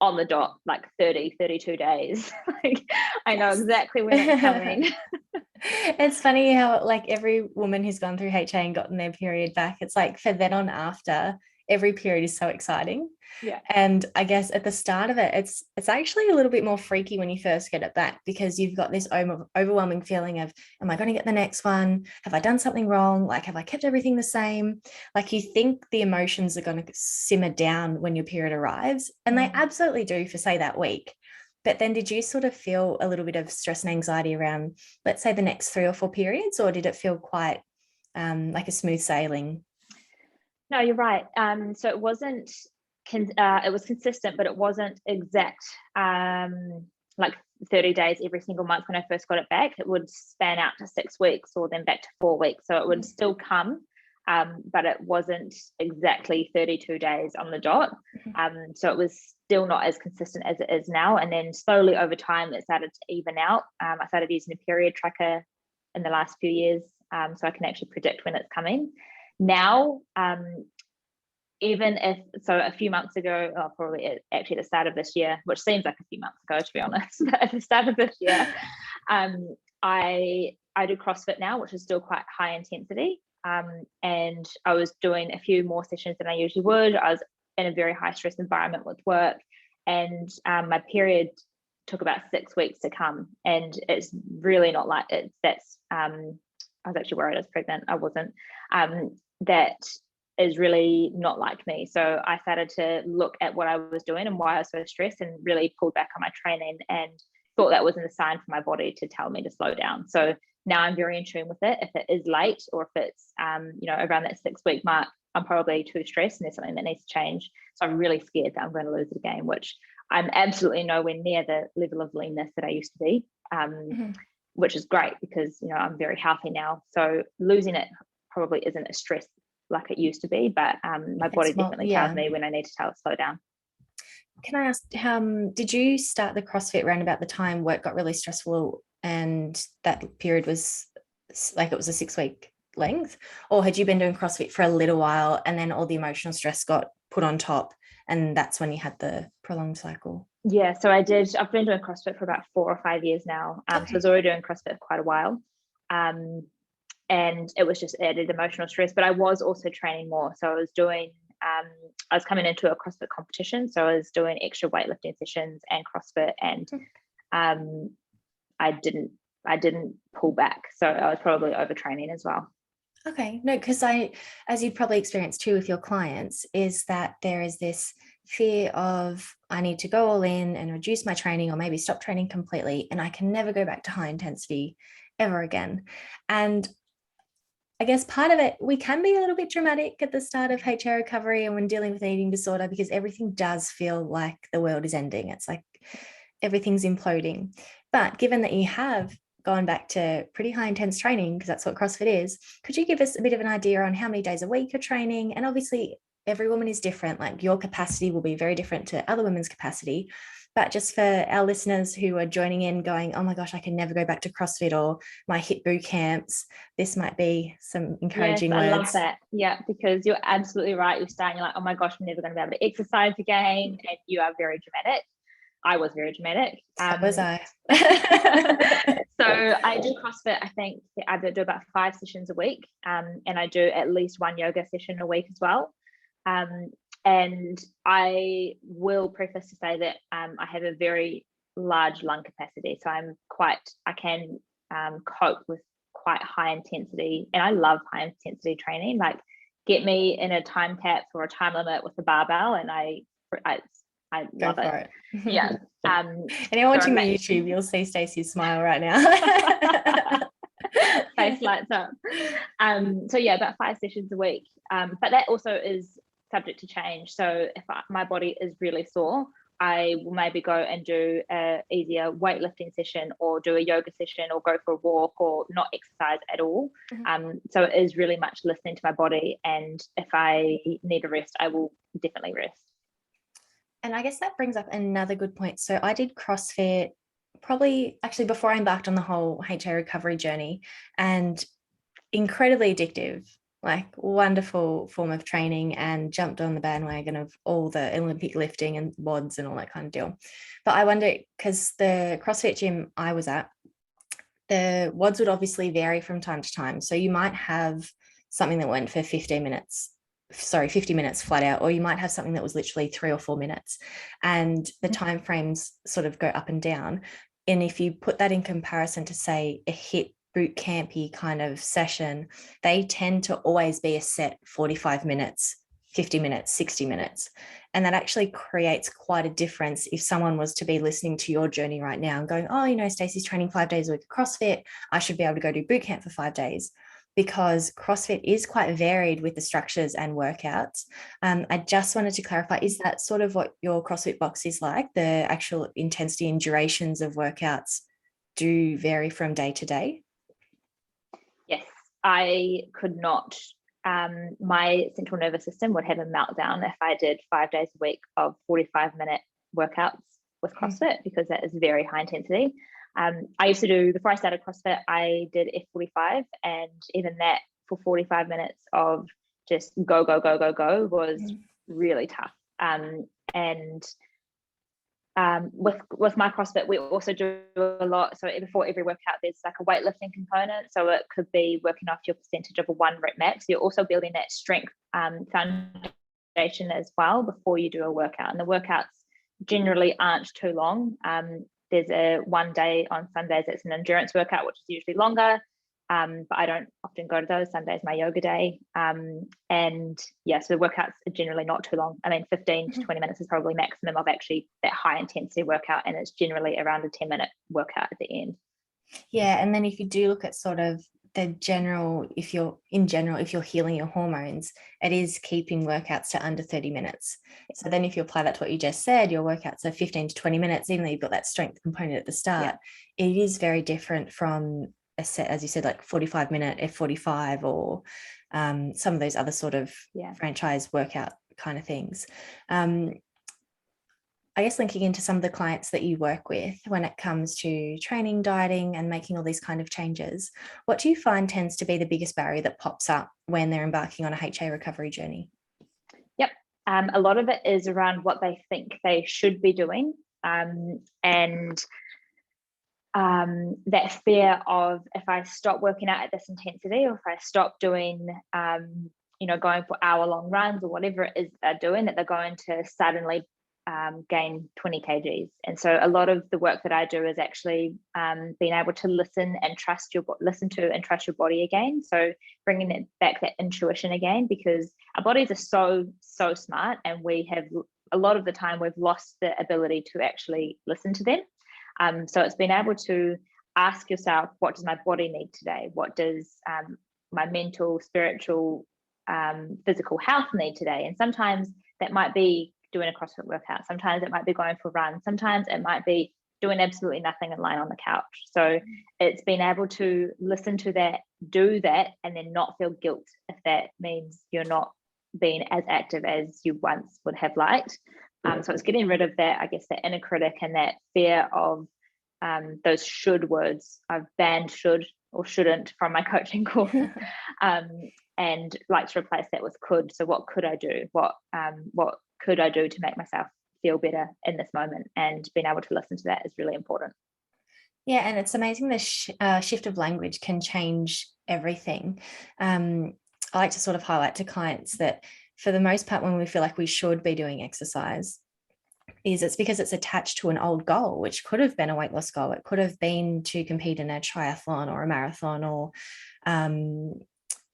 on the dot, like 32 days. Like, I know exactly when it's coming. It's funny how like every woman who's gone through HA and gotten their period back, it's like for then on after, every period is so exciting. Yeah. And I guess at the start of it, it's actually a little bit more freaky when you first get it back, because you've got this overwhelming feeling of, am I going to get the next one? Have I done something wrong? Like, have I kept everything the same? Like, you think the emotions are going to simmer down when your period arrives, and they absolutely do for, say, that week. But then did you sort of feel a little bit of stress and anxiety around, let's say, the next 3 or 4 periods, or did it feel quite like a smooth sailing? No, you're right. So it wasn't, it was consistent, but it wasn't exact, like 30 days every single month when I first got it back. It would span out to 6 weeks or then back to 4 weeks. So it would still come, but it wasn't exactly 32 days on the dot. So it was still not as consistent as it is now. And then slowly over time, it started to even out. I started using a period tracker in the last few years, so I can actually predict when it's coming. Now, even if, so a few months ago, probably actually at the start of this year, which seems like a few months ago, to be honest, but at the start of this year, I do CrossFit now, which is still quite high intensity. And I was doing a few more sessions than I usually would. I was in a very high stress environment with work, and my period took about 6 weeks to come, and it's really not like it. I was actually worried I was pregnant. I wasn't. That is really not like me. So I started to look at what I was doing and why I was so stressed, and really pulled back on my training, and thought that was a sign for my body to tell me to slow down. So now I'm very in tune with it. If it is late, or if it's around that 6 week mark, I'm probably too stressed and there's something that needs to change. So I'm really scared that I'm going to lose it again, which I'm absolutely nowhere near the level of leanness that I used to be, which is great because I'm very healthy now. So losing it probably isn't a stress like it used to be, but my body definitely tells me when I need to tell it slow down. Can I ask, did you start the CrossFit around about the time work got really stressful and that period was like, it was a 6 week length, or had you been doing CrossFit for a little while and then all the emotional stress got put on top and that's when you had the prolonged cycle? Yeah, so I've been doing CrossFit for about 4 or 5 years now. So I was already doing CrossFit for quite a while. And it was just added emotional stress, but I was also training more. So I was doing, I was coming into a CrossFit competition. So I was doing extra weightlifting sessions and CrossFit, and I didn't pull back. So I was probably overtraining as well. Okay, no, because as you probably experienced too with your clients, is that there is this fear of, I need to go all in and reduce my training, or maybe stop training completely, and I can never go back to high intensity ever again. And I guess part of it, we can be a little bit dramatic at the start of HA recovery and when dealing with an eating disorder, because everything does feel like the world is ending. It's like everything's imploding. But given that you have gone back to pretty high intense training, because that's what CrossFit is, could you give us a bit of an idea on how many days a week you're training? And obviously every woman is different. Like, your capacity will be very different to other women's capacity. But just for our listeners who are joining in going, oh my gosh, I can never go back to CrossFit or my HIIT boot camps, this might be some encouraging words. I love that. Yeah, because you're absolutely right. You're starting, you're like, oh my gosh, I'm never going to be able to exercise again. And you are very dramatic. I was very dramatic. So was I. So I do CrossFit, I think I do about 5 sessions a week. And I do at least 1 yoga session a week as well. And I will preface to say that I have a very large lung capacity. So I can cope with quite high intensity, and I love high intensity training. Like, get me in a time cap or a time limit with a barbell, and I love it. Yeah. Anyone watching the YouTube, you'll see Stacie's smile right now. Face lights up. So yeah, about 5 sessions a week. But that also is subject to change. So if my body is really sore, I will maybe go and do a easier weightlifting session, or do a yoga session, or go for a walk, or not exercise at all. So it is really much listening to my body, and if I need a rest, I will definitely rest. And I guess that brings up another good point. So I did CrossFit probably actually before I embarked on the whole HA recovery journey, and incredibly addictive, like wonderful form of training, and jumped on the bandwagon of all the Olympic lifting and WODs and all that kind of deal. But I wonder, because the CrossFit gym I was at, the WODs would obviously vary from time to time. So you might have something that went for 15 minutes 50 minutes flat out, or you might have something that was literally 3 or 4 minutes, and the time frames sort of go up and down. And if you put that in comparison to, say, a HIIT boot campy kind of session, they tend to always be a set 45 minutes, 50 minutes, 60 minutes. And that actually creates quite a difference if someone was to be listening to your journey right now and going, oh, you know, Stacie's training 5 days a week of CrossFit, I should be able to go do boot camp for 5 days. Because CrossFit is quite varied with the structures and workouts. I just wanted to clarify, is that sort of what your CrossFit box is like? The actual intensity and durations of workouts do vary from day to day? Yes, I could not. My central nervous system would have a meltdown if I did 5 days a week of 45-minute workouts with CrossFit, because that is very high intensity. I used to do, before I started CrossFit, I did F45, and even that for 45 minutes of just go was really tough. With my CrossFit, we also do a lot. So before every workout, there's like a weightlifting component. So it could be working off your percentage of a 1 rep max. You're also building that strength foundation as well before you do a workout. And the workouts generally aren't too long. There's a 1 day on Sundays that's an endurance workout, which is usually longer. But I don't often go to those. Sunday's my yoga day. And yeah, so the workouts are generally not too long. I mean, 15 to 20 minutes is probably maximum of actually that high intensity workout. And it's generally around a 10-minute workout at the end. Yeah. And then if you do look at sort of the general, if you're healing your hormones, it is keeping workouts to under 30 minutes. So then if you apply that to what you just said, your workouts are 15 to 20 minutes, even though you've got that strength component at the start, it is very different from a set, as you said, like 45-minute F45 or some of those other sort of franchise workout kind of things. I guess linking into some of the clients that you work with when it comes to training, dieting, and making all these kind of changes, what do you find tends to be the biggest barrier that pops up when they're embarking on a HA recovery journey? Yep. A lot of it is around what they think they should be doing. And that fear of, if I stop working out at this intensity, or if I stop doing, going for hour-long runs or whatever it is they're doing, that they're going to suddenly gain 20 kgs. And so a lot of the work that I do is actually being able to listen to and trust your body again. So bringing it back, that intuition again, because our bodies are so smart, and we have, a lot of the time, we've lost the ability to actually listen to them. So it's being able to ask yourself, what does my body need today? What does my mental, spiritual, physical health need today? And sometimes that might be doing a CrossFit workout. Sometimes it might be going for a run. Sometimes it might be doing absolutely nothing and lying on the couch. So it's being able to listen to that, do that, and then not feel guilt if that means you're not being as active as you once would have liked. So it's getting rid of that, I guess, that inner critic and that fear of those should words. I've banned should or shouldn't from my coaching course, and like to replace that with could. So what could I do? What could I do to make myself feel better in this moment? And being able to listen to that is really important. Yeah, and it's amazing the shift of language can change everything. I like to sort of highlight to clients that for the most part, when we feel like we should be doing exercise, it's because it's attached to an old goal, which could have been a weight loss goal. It could have been to compete in a triathlon or a marathon, or I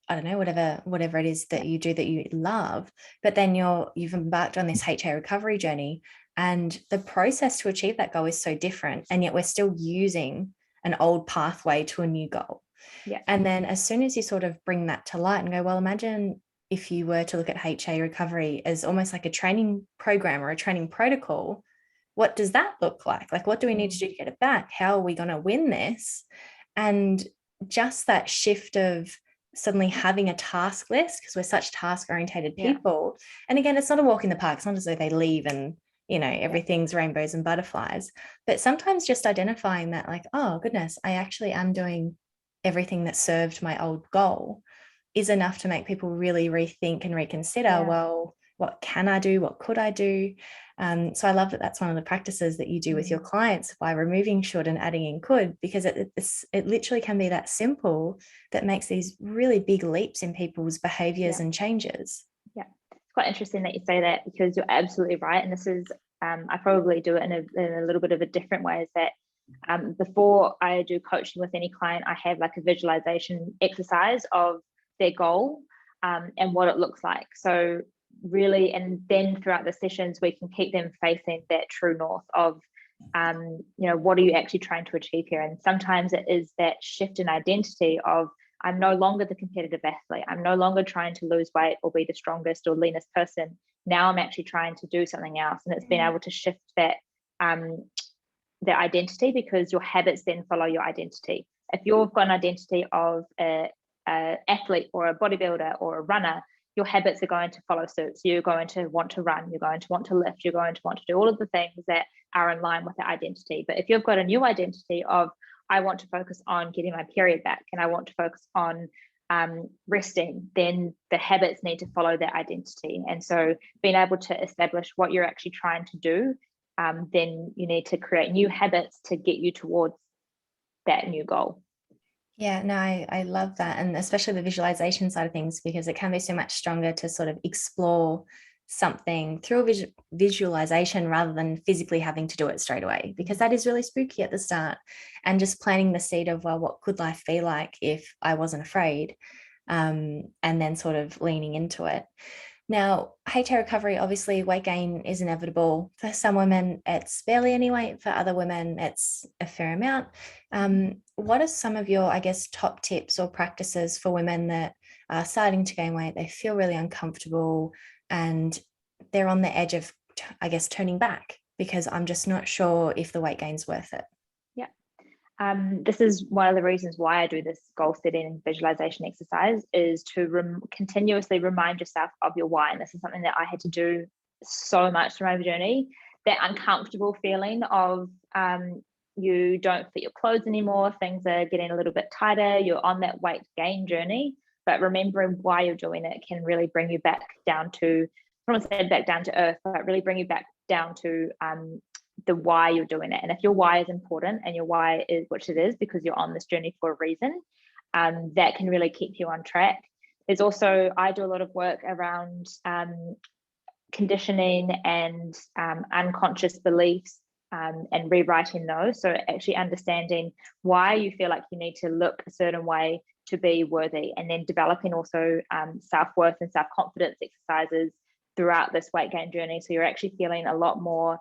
don't know, whatever it is that you do that you love. But then you've embarked on this HA recovery journey, and the process to achieve that goal is so different. And yet we're still using an old pathway to a new goal. Yeah. And then as soon as you sort of bring that to light and go, well, imagine if you were to look at HA recovery as almost like a training program or a training protocol, what does that look like? Like, what do we need to do to get it back? How are we going to win this? And just that shift of suddenly having a task list, because we're such task-orientated people. And again, it's not a walk in the park. It's not as though they leave and, everything's rainbows and butterflies. But sometimes just identifying that, like, oh, goodness, I actually am doing everything that served my old goal, is enough to make people really rethink and reconsider, well, what can I do? What could I do? So I love that that's one of the practices that you do with your clients by removing should and adding in could, because it literally can be that simple that makes these really big leaps in people's behaviors and changes. Yeah. quite interesting that you say that, because you're absolutely right. And this is, I probably do it in a little bit of a different way, is that before I do coaching with any client, I have like a visualization exercise of their goal and what it looks like. So really, and then throughout the sessions, we can keep them facing that true north of, what are you actually trying to achieve here? And sometimes it is that shift in identity of, I'm no longer the competitive athlete. I'm no longer trying to lose weight or be the strongest or leanest person. Now I'm actually trying to do something else. And it's been able to shift that their identity, because your habits then follow your identity. If you've got an identity of a athlete or a bodybuilder or a runner, your habits are going to follow suit. So you're going to want to run, you're going to want to lift, you're going to want to do all of the things that are in line with the identity. But if you've got a new identity of, I want to focus on getting my period back and I want to focus on resting, then the habits need to follow that identity. And so being able to establish what you're actually trying to do, then you need to create new habits to get you towards that new goal. Yeah, no, I love that. And especially the visualization side of things, because it can be so much stronger to sort of explore something through a visualization rather than physically having to do it straight away, because that is really spooky at the start. And just planting the seed of, well, what could life be like if I wasn't afraid? And then sort of leaning into it. Now, HA recovery, obviously weight gain is inevitable. For some women, it's barely any weight. For other women, it's a fair amount. What are some of your, I guess, top tips or practices for women that are starting to gain weight? They feel really uncomfortable and they're on the edge of, I guess, turning back because I'm just not sure if the weight gain's worth it. This is one of the reasons why I do this goal setting and visualization exercise, is to continuously remind yourself of your why. And this is something that I had to do so much through my journey. That uncomfortable feeling of you don't fit your clothes anymore, things are getting a little bit tighter, you're on that weight gain journey, but remembering why you're doing it can really bring you back down to, I don't want to say back down to earth, but really bring you back down to the why you're doing it. And if your why is important, and your why is, which it is, because you're on this journey for a reason, that can really keep you on track. There's also, I do a lot of work around conditioning and unconscious beliefs and rewriting those. So actually understanding why you feel like you need to look a certain way to be worthy, and then developing also self-worth and self-confidence exercises throughout this weight gain journey. So you're actually feeling a lot more,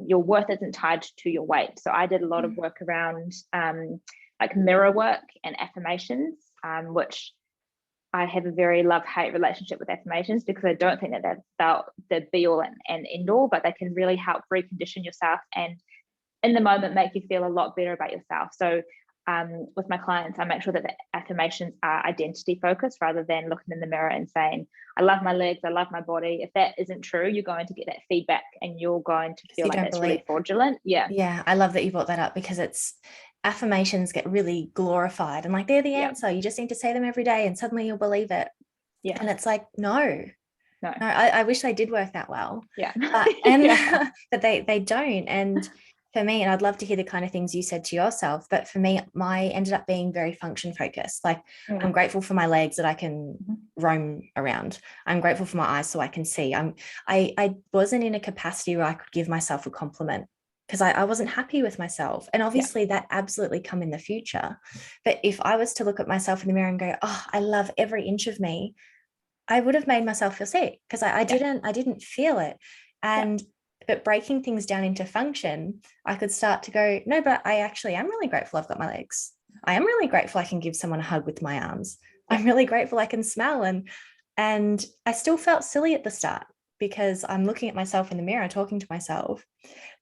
your worth isn't tied to your weight. So I did a lot of work around like mirror work and affirmations, which I have a very love-hate relationship with affirmations, because I don't think that they're the be-all and end-all, but they can really help recondition yourself and in the moment make you feel a lot better about yourself. So with my clients, I make sure that the affirmations are identity focused rather than looking in the mirror and saying, I love my legs, I love my body. If that isn't true, you're going to get that feedback and you're going to feel like that's really fraudulent. Yeah, I love that you brought that up, because it's, affirmations get really glorified and like they're the answer. You just need to say them every day and suddenly you'll believe it. And it's like, no, I wish they did work that well. But they don't. And for me, and I'd love to hear the kind of things you said to yourself, but for me, my ended up being very function focused. Like I'm grateful for my legs that I can roam around. I'm grateful for my eyes so I can see. I wasn't in a capacity where I could give myself a compliment, because I wasn't happy with myself. And obviously that absolutely come in the future. But if I was to look at myself in the mirror and go, oh, I love every inch of me, I would have made myself feel sick, because I didn't feel it. And but breaking things down into function, I could start to go, no, but I actually am really grateful I've got my legs. I am really grateful I can give someone a hug with my arms. I'm really grateful I can smell. And I still felt silly at the start, because I'm looking at myself in the mirror, talking to myself.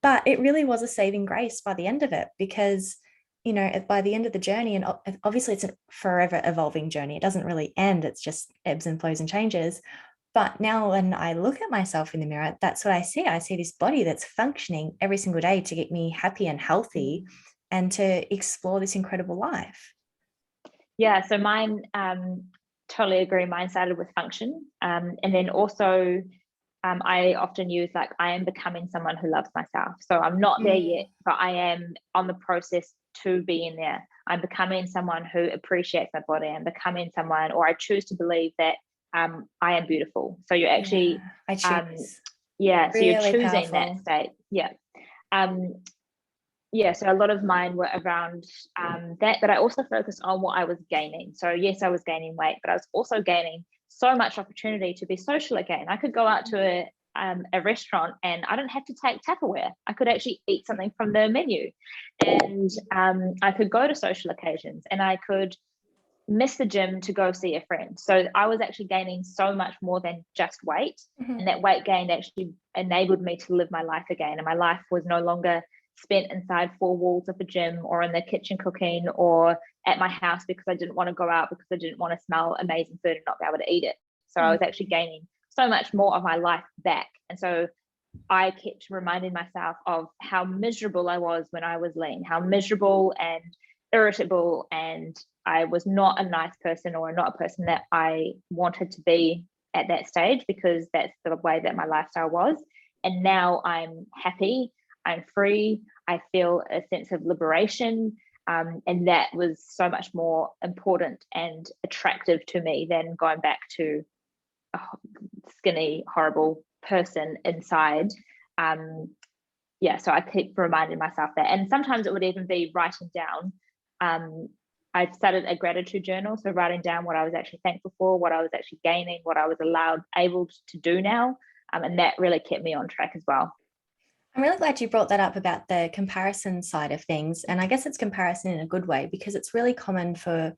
But it really was a saving grace by the end of it, because, you know, by the end of the journey, and obviously it's a forever evolving journey. It doesn't really end. It's just ebbs and flows and changes. But now when I look at myself in the mirror, that's what I see. I see this body that's functioning every single day to get me happy and healthy and to explore this incredible life. Yeah, so mine, totally agree. Mine started with function. And then also I often use like, I am becoming someone who loves myself. So I'm not there yet, but I am on the process to being there. I'm becoming someone who appreciates my body. I'm becoming someone, or I choose to believe that I am beautiful. So you're actually, I choose. so Really you're choosing powerful. that state. So a lot of mine were around that, but I also focused on what I was gaining. So yes, I was gaining weight, but I was also gaining so much opportunity to be social again. I could go out to a restaurant and I don't have to take Tupperware. I could actually eat something from the menu, and I could go to social occasions, and I could miss the gym to go see a friend. So I was actually gaining so much more than just weight. And that weight gain actually enabled me to live my life again. And my life was no longer spent inside four walls of a gym or in the kitchen cooking or at my house because I didn't want to go out because I didn't want to smell amazing food and not be able to eat it. So I was actually gaining so much more of my life back. And so I kept reminding myself of how miserable I was when I was lean, how miserable and irritable, and I was not a nice person or not a person that I wanted to be at that stage, because that's the way that my lifestyle was. And now I'm happy, I'm free, I feel a sense of liberation. And that was so much more important and attractive to me than going back to a skinny, horrible person inside. So I keep reminding myself that. And sometimes it would even be writing down. I started a gratitude journal, so writing down what I was actually thankful for, what I was actually gaining, what I was able to do now. And that really kept me on track as well. I'm really glad you brought that up about the comparison side of things. And I guess it's comparison in a good way, because it's really common for,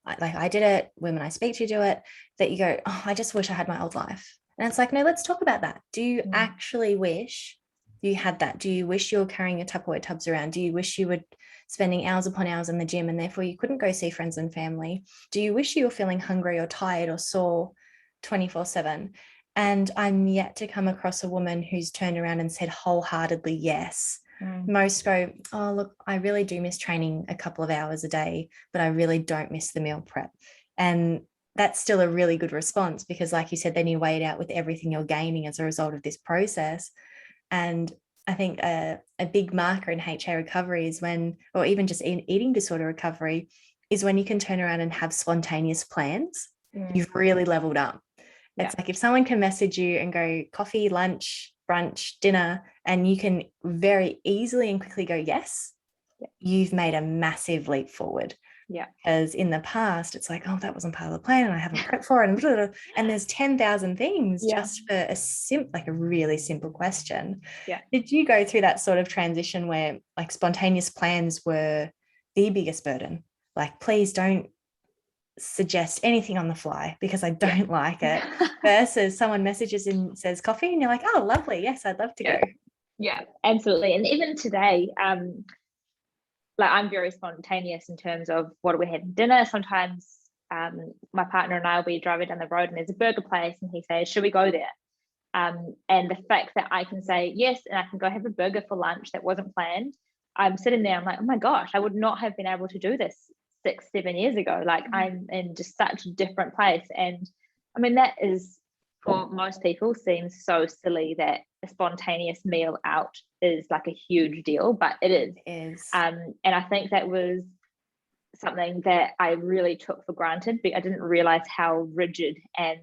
like I did it, women I speak to do it, that you go, oh, I just wish I had my old life. And it's like, no, let's talk about that. Do you actually wish you had that? Do you wish you were carrying your Tupperware tubs around? Do you wish you were spending hours upon hours in the gym and therefore you couldn't go see friends and family? Do you wish you were feeling hungry or tired or sore 24/7? And I'm yet to come across a woman who's turned around and said wholeheartedly yes. Most go, oh, look, I really do miss training a couple of hours a day, but I really don't miss the meal prep. And that's still a really good response, because like you said, then you weigh it out with everything you're gaining as a result of this process. And I think a big marker in HA recovery is when, or even just in eating disorder recovery, is when you can turn around and have spontaneous plans. You've really leveled up. It's like if someone can message you and go coffee, lunch, brunch, dinner, and you can very easily and quickly go, yes, you've made a massive leap forward. Because in the past, it's like, oh, that wasn't part of the plan and I haven't prepped for it. And there's 10,000 things just for a really simple question. Did you go through that sort of transition where like spontaneous plans were the biggest burden? Like, please don't suggest anything on the fly because I don't like it, versus someone messages and says coffee and you're like, oh, lovely, yes, I'd love to go. Absolutely. And even today, like I'm very spontaneous in terms of what do we have for dinner. Sometimes my partner and I will be driving down the road and there's a burger place and he says, should we go there? And the fact that I can say yes and I can go have a burger for lunch that wasn't planned, I'm sitting there, I'm like, oh my gosh, I would not have been able to do this 6-7 years ago. Like I'm in just such a different place. And I mean, that is, for most people, seems so silly that a spontaneous meal out is like a huge deal, but it is. And I think that was something that I really took for granted, but I didn't realize how rigid and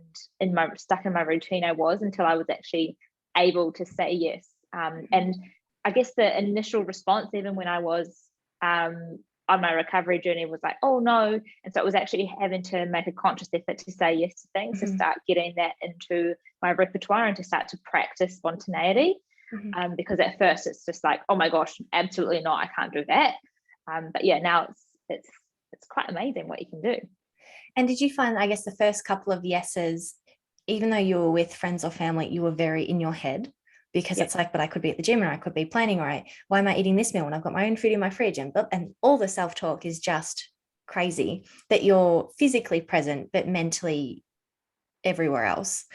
stuck in my routine I was until I was actually able to say yes. And I guess the initial response, even when I was on my recovery journey, was like, oh no. And so it was actually having to make a conscious effort to say yes to things, to start getting that into my repertoire and to start to practice spontaneity. Because at first it's just like, oh my gosh, absolutely not, I can't do that. But yeah, now it's quite amazing what you can do. And did you find, I guess, the first couple of yeses, even though you were with friends or family, you were very in your head? Because it's like, but I could be at the gym or I could be planning, or why am I eating this meal when I've got my own food in my fridge? And all the self-talk is just crazy, that you're physically present, but mentally everywhere else.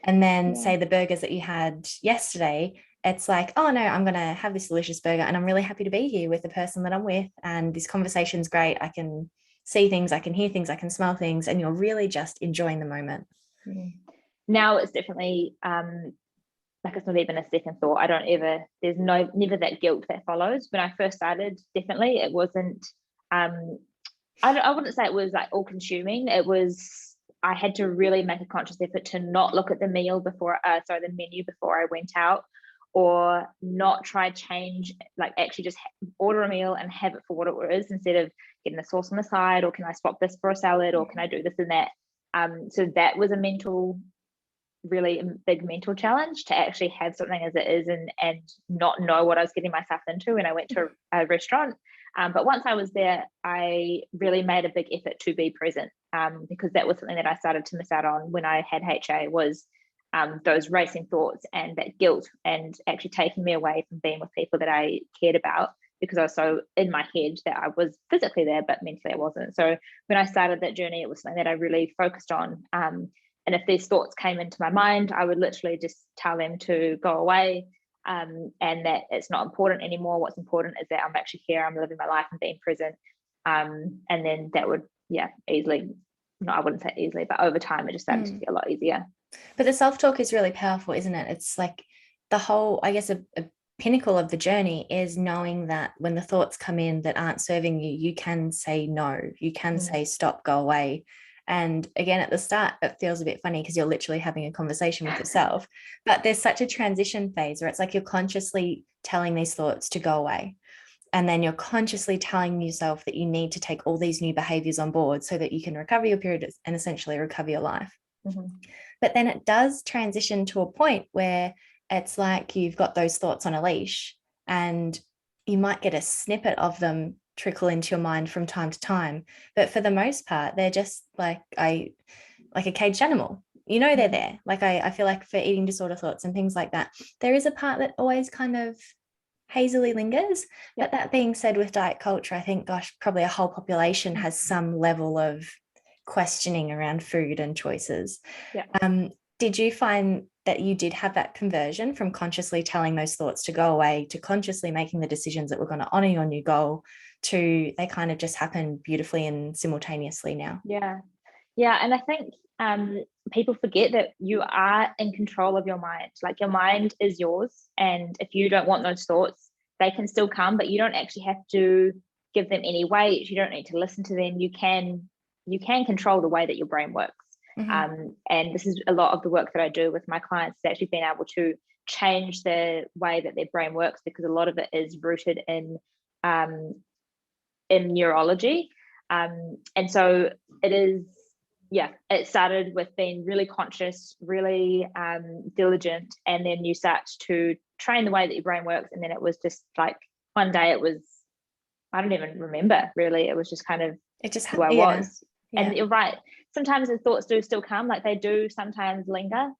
And then say the burgers that you had yesterday, it's like, oh no, I'm going to have this delicious burger and I'm really happy to be here with the person that I'm with. And this conversation's great. I can see things, I can hear things, I can smell things, and you're really just enjoying the moment. Now it's definitely, like it's not even a second thought. There's never that guilt that follows. When I first started, definitely it wasn't, I wouldn't say it was like all consuming. It was I had to really make a conscious effort to not look at the menu before I went out, or not try change, like actually just order a meal and have it for what it is, instead of getting the sauce on the side, or can I swap this for a salad, or can I do this and that. So that was a really big mental challenge, to actually have something as it is, and not know what I was getting myself into when I went to a restaurant. But once I was there, I really made a big effort to be present, because that was something that I started to miss out on when I had HA, was those racing thoughts and that guilt, and actually taking me away from being with people that I cared about, because I was so in my head that I was physically there, but mentally I wasn't. So when I started that journey, it was something that I really focused on. And if these thoughts came into my mind, I would literally just tell them to go away, and that it's not important anymore. What's important is that I'm actually here, I'm living my life and being present. And then that would, easily, no, I wouldn't say easily, but over time it just started to be a lot easier. But the self-talk is really powerful, isn't it? It's like the whole, I guess, a pinnacle of the journey is knowing that when the thoughts come in that aren't serving you, you can say no, you can say stop, go away. And again, at the start, it feels a bit funny because you're literally having a conversation with yourself. But there's such a transition phase where it's like you're consciously telling these thoughts to go away. And then you're consciously telling yourself that you need to take all these new behaviors on board so that you can recover your period and essentially recover your life. But then it does transition to a point where it's like you've got those thoughts on a leash, and you might get a snippet of them trickle into your mind from time to time. But for the most part, they're just like a caged animal. You know, they're there. Like I feel like for eating disorder thoughts and things like that, there is a part that always kind of hazily lingers. But that being said, with diet culture, I think, gosh, probably a whole population has some level of questioning around food and choices. Did you find that you did have that conversion from consciously telling those thoughts to go away to consciously making the decisions that were going to honor your new goal, to they kind of just happen beautifully and simultaneously now? And I think people forget that you are in control of your mind. Like, your mind is yours, and if you don't want those thoughts, they can still come, but you don't actually have to give them any weight. You don't need to listen to them. You can control the way that your brain works. And this is a lot of the work that I do with my clients, is actually being able to change the way that their brain works, because a lot of it is rooted in neurology. And so it is, it started with being really conscious, really diligent, and then you start to train the way that your brain works. And then it was just like one day it was, I don't even remember really, it was just kind of who I was. And you're right, sometimes the thoughts do still come, like they do sometimes linger.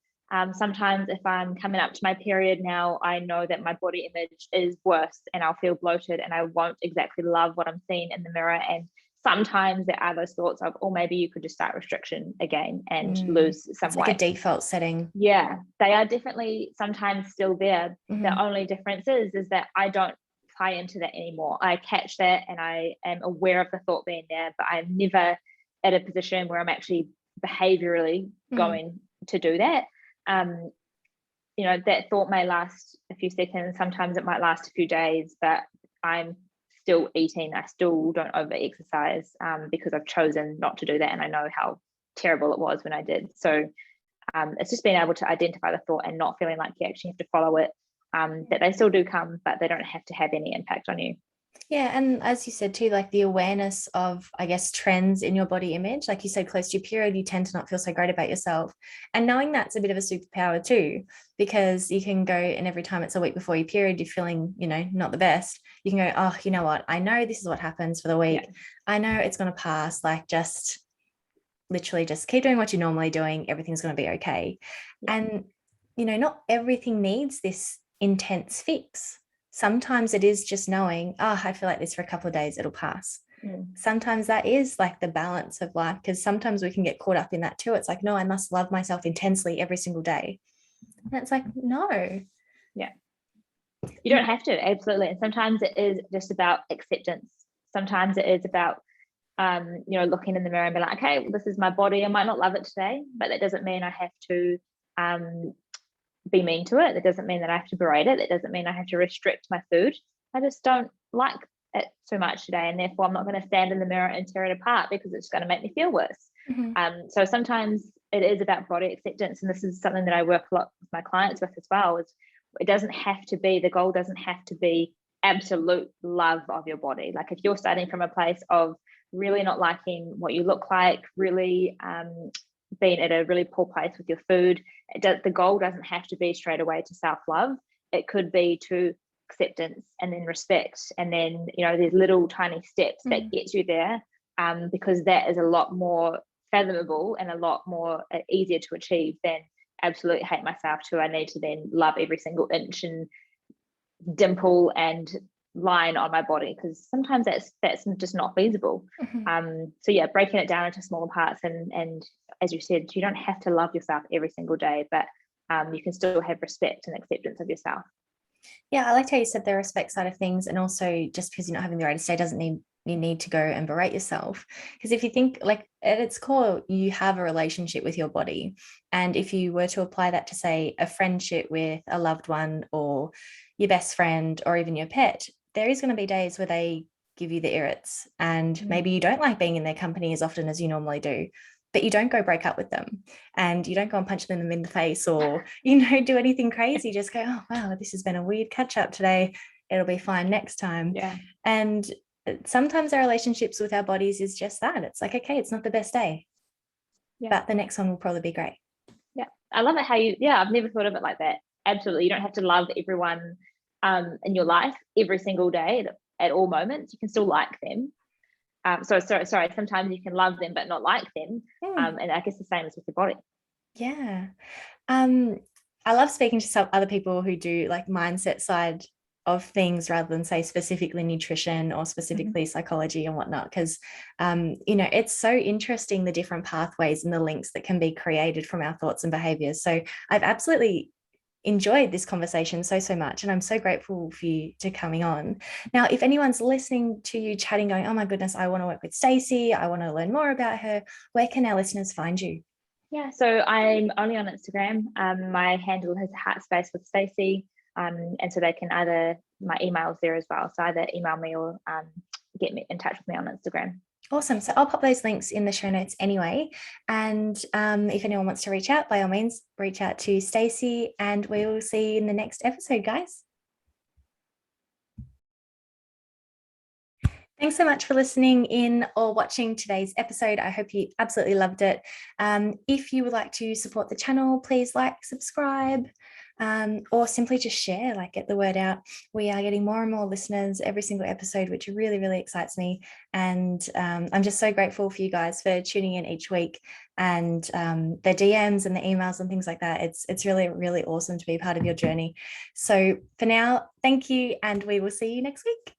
Sometimes if I'm coming up to my period now, I know that my body image is worse and I'll feel bloated and I won't exactly love what I'm seeing in the mirror. And sometimes there are those thoughts of, oh, maybe you could just start restriction again and lose some weight. It's like a default setting. Yeah, they are definitely sometimes still there. The only difference is that I don't play into that anymore. I catch that and I am aware of the thought being there, but I'm never at a position where I'm actually behaviorally going to do that. That thought may last a few seconds, sometimes it might last a few days, but I'm still eating. I still don't over exercise because I've chosen not to do that, and I know how terrible it was when I did. So it's just being able to identify the thought and not feeling like you actually have to follow it, that they still do come, but they don't have to have any impact on you. Yeah, and as you said too, like the awareness of, I guess, trends in your body image. Like you said, close to your period, you tend to not feel so great about yourself. And knowing that's a bit of a superpower too, because you can go, and every time it's a week before your period, you're feeling, not the best. You can go, oh, you know what? I know this is what happens for the week. Yeah. I know it's going to pass. Like, just literally just keep doing what you're normally doing. Everything's going to be okay. Yeah. And, not everything needs this intense fix. Sometimes it is just knowing, I feel like this for a couple of days, it'll pass. Sometimes that is like the balance of life, because sometimes we can get caught up in that too. It's like, no, I must love myself intensely every single day. And it's like, no. Yeah. You don't have to, absolutely. And sometimes it is just about acceptance. Sometimes it is about, looking in the mirror and being like, okay, well, this is my body. I might not love it today, but that doesn't mean I have to be mean to it. That doesn't mean that I have to berate it. That doesn't mean I have to restrict my food. I just don't like it too much today, and therefore I'm not going to stand in the mirror and tear it apart because it's going to make me feel worse. So sometimes it is about body acceptance, and this is something that I work a lot with my clients with as well. Is it doesn't have to be, the goal doesn't have to be absolute love of your body. Like if you're starting from a place of really not liking what you look like, really being at a really poor place with your food, the goal doesn't have to be straight away to self-love. It could be to acceptance and then respect, and then there's little tiny steps that get you there, because that is a lot more fathomable and a lot more easier to achieve than absolutely hate myself to I need to then love every single inch and dimple and line on my body, because sometimes that's just not feasible. So yeah, breaking it down into smaller parts, and as you said, you don't have to love yourself every single day, but you can still have respect and acceptance of yourself. Yeah, I liked how you said the respect side of things, and also just because you're not having the greatest day doesn't mean you need to go and berate yourself. Because if you think, like, at its core, you have a relationship with your body, and if you were to apply that to, say, a friendship with a loved one or your best friend or even your pet, there is going to be days where they give you the irrits, and maybe you don't like being in their company as often as you normally do, but you don't go break up with them, and you don't go and punch them in the face or do anything crazy. Just go, oh wow, this has been a weird catch up today, it'll be fine next time. And sometimes our relationships with our bodies is just that. It's like, okay, it's not the best day, but the next one will probably be great. I love it how I've never thought of it like that. Absolutely, you don't have to love everyone in your life every single day at all moments. You can still like them. Sorry, sometimes you can love them but not like them. And I guess the same as with your body. I love speaking to some other people who do like mindset side of things rather than say specifically nutrition or specifically psychology and whatnot, because it's so interesting, the different pathways and the links that can be created from our thoughts and behaviors. So I've absolutely enjoyed this conversation so much, and I'm so grateful for you to coming on. Now, if anyone's listening to you chatting going, oh my goodness, I want to work with Stacie, I want to learn more about her, where can our listeners find you? So I'm only on Instagram. My handle is Heartspace with Stacie, and so they can my email's there as well, so either email me or get me in touch with me on Instagram. Awesome. So I'll pop those links in the show notes anyway. And if anyone wants to reach out, by all means, reach out to Stacie, and we will see you in the next episode, guys. Thanks so much for listening in or watching today's episode. I hope you absolutely loved it. If you would like to support the channel, please like, subscribe, or simply just share, get the word out. We are getting more and more listeners every single episode, which really, really excites me. And I'm just so grateful for you guys for tuning in each week, and the DMs and the emails and things like that. It's really, really awesome to be part of your journey. So for now, thank you, and we will see you next week.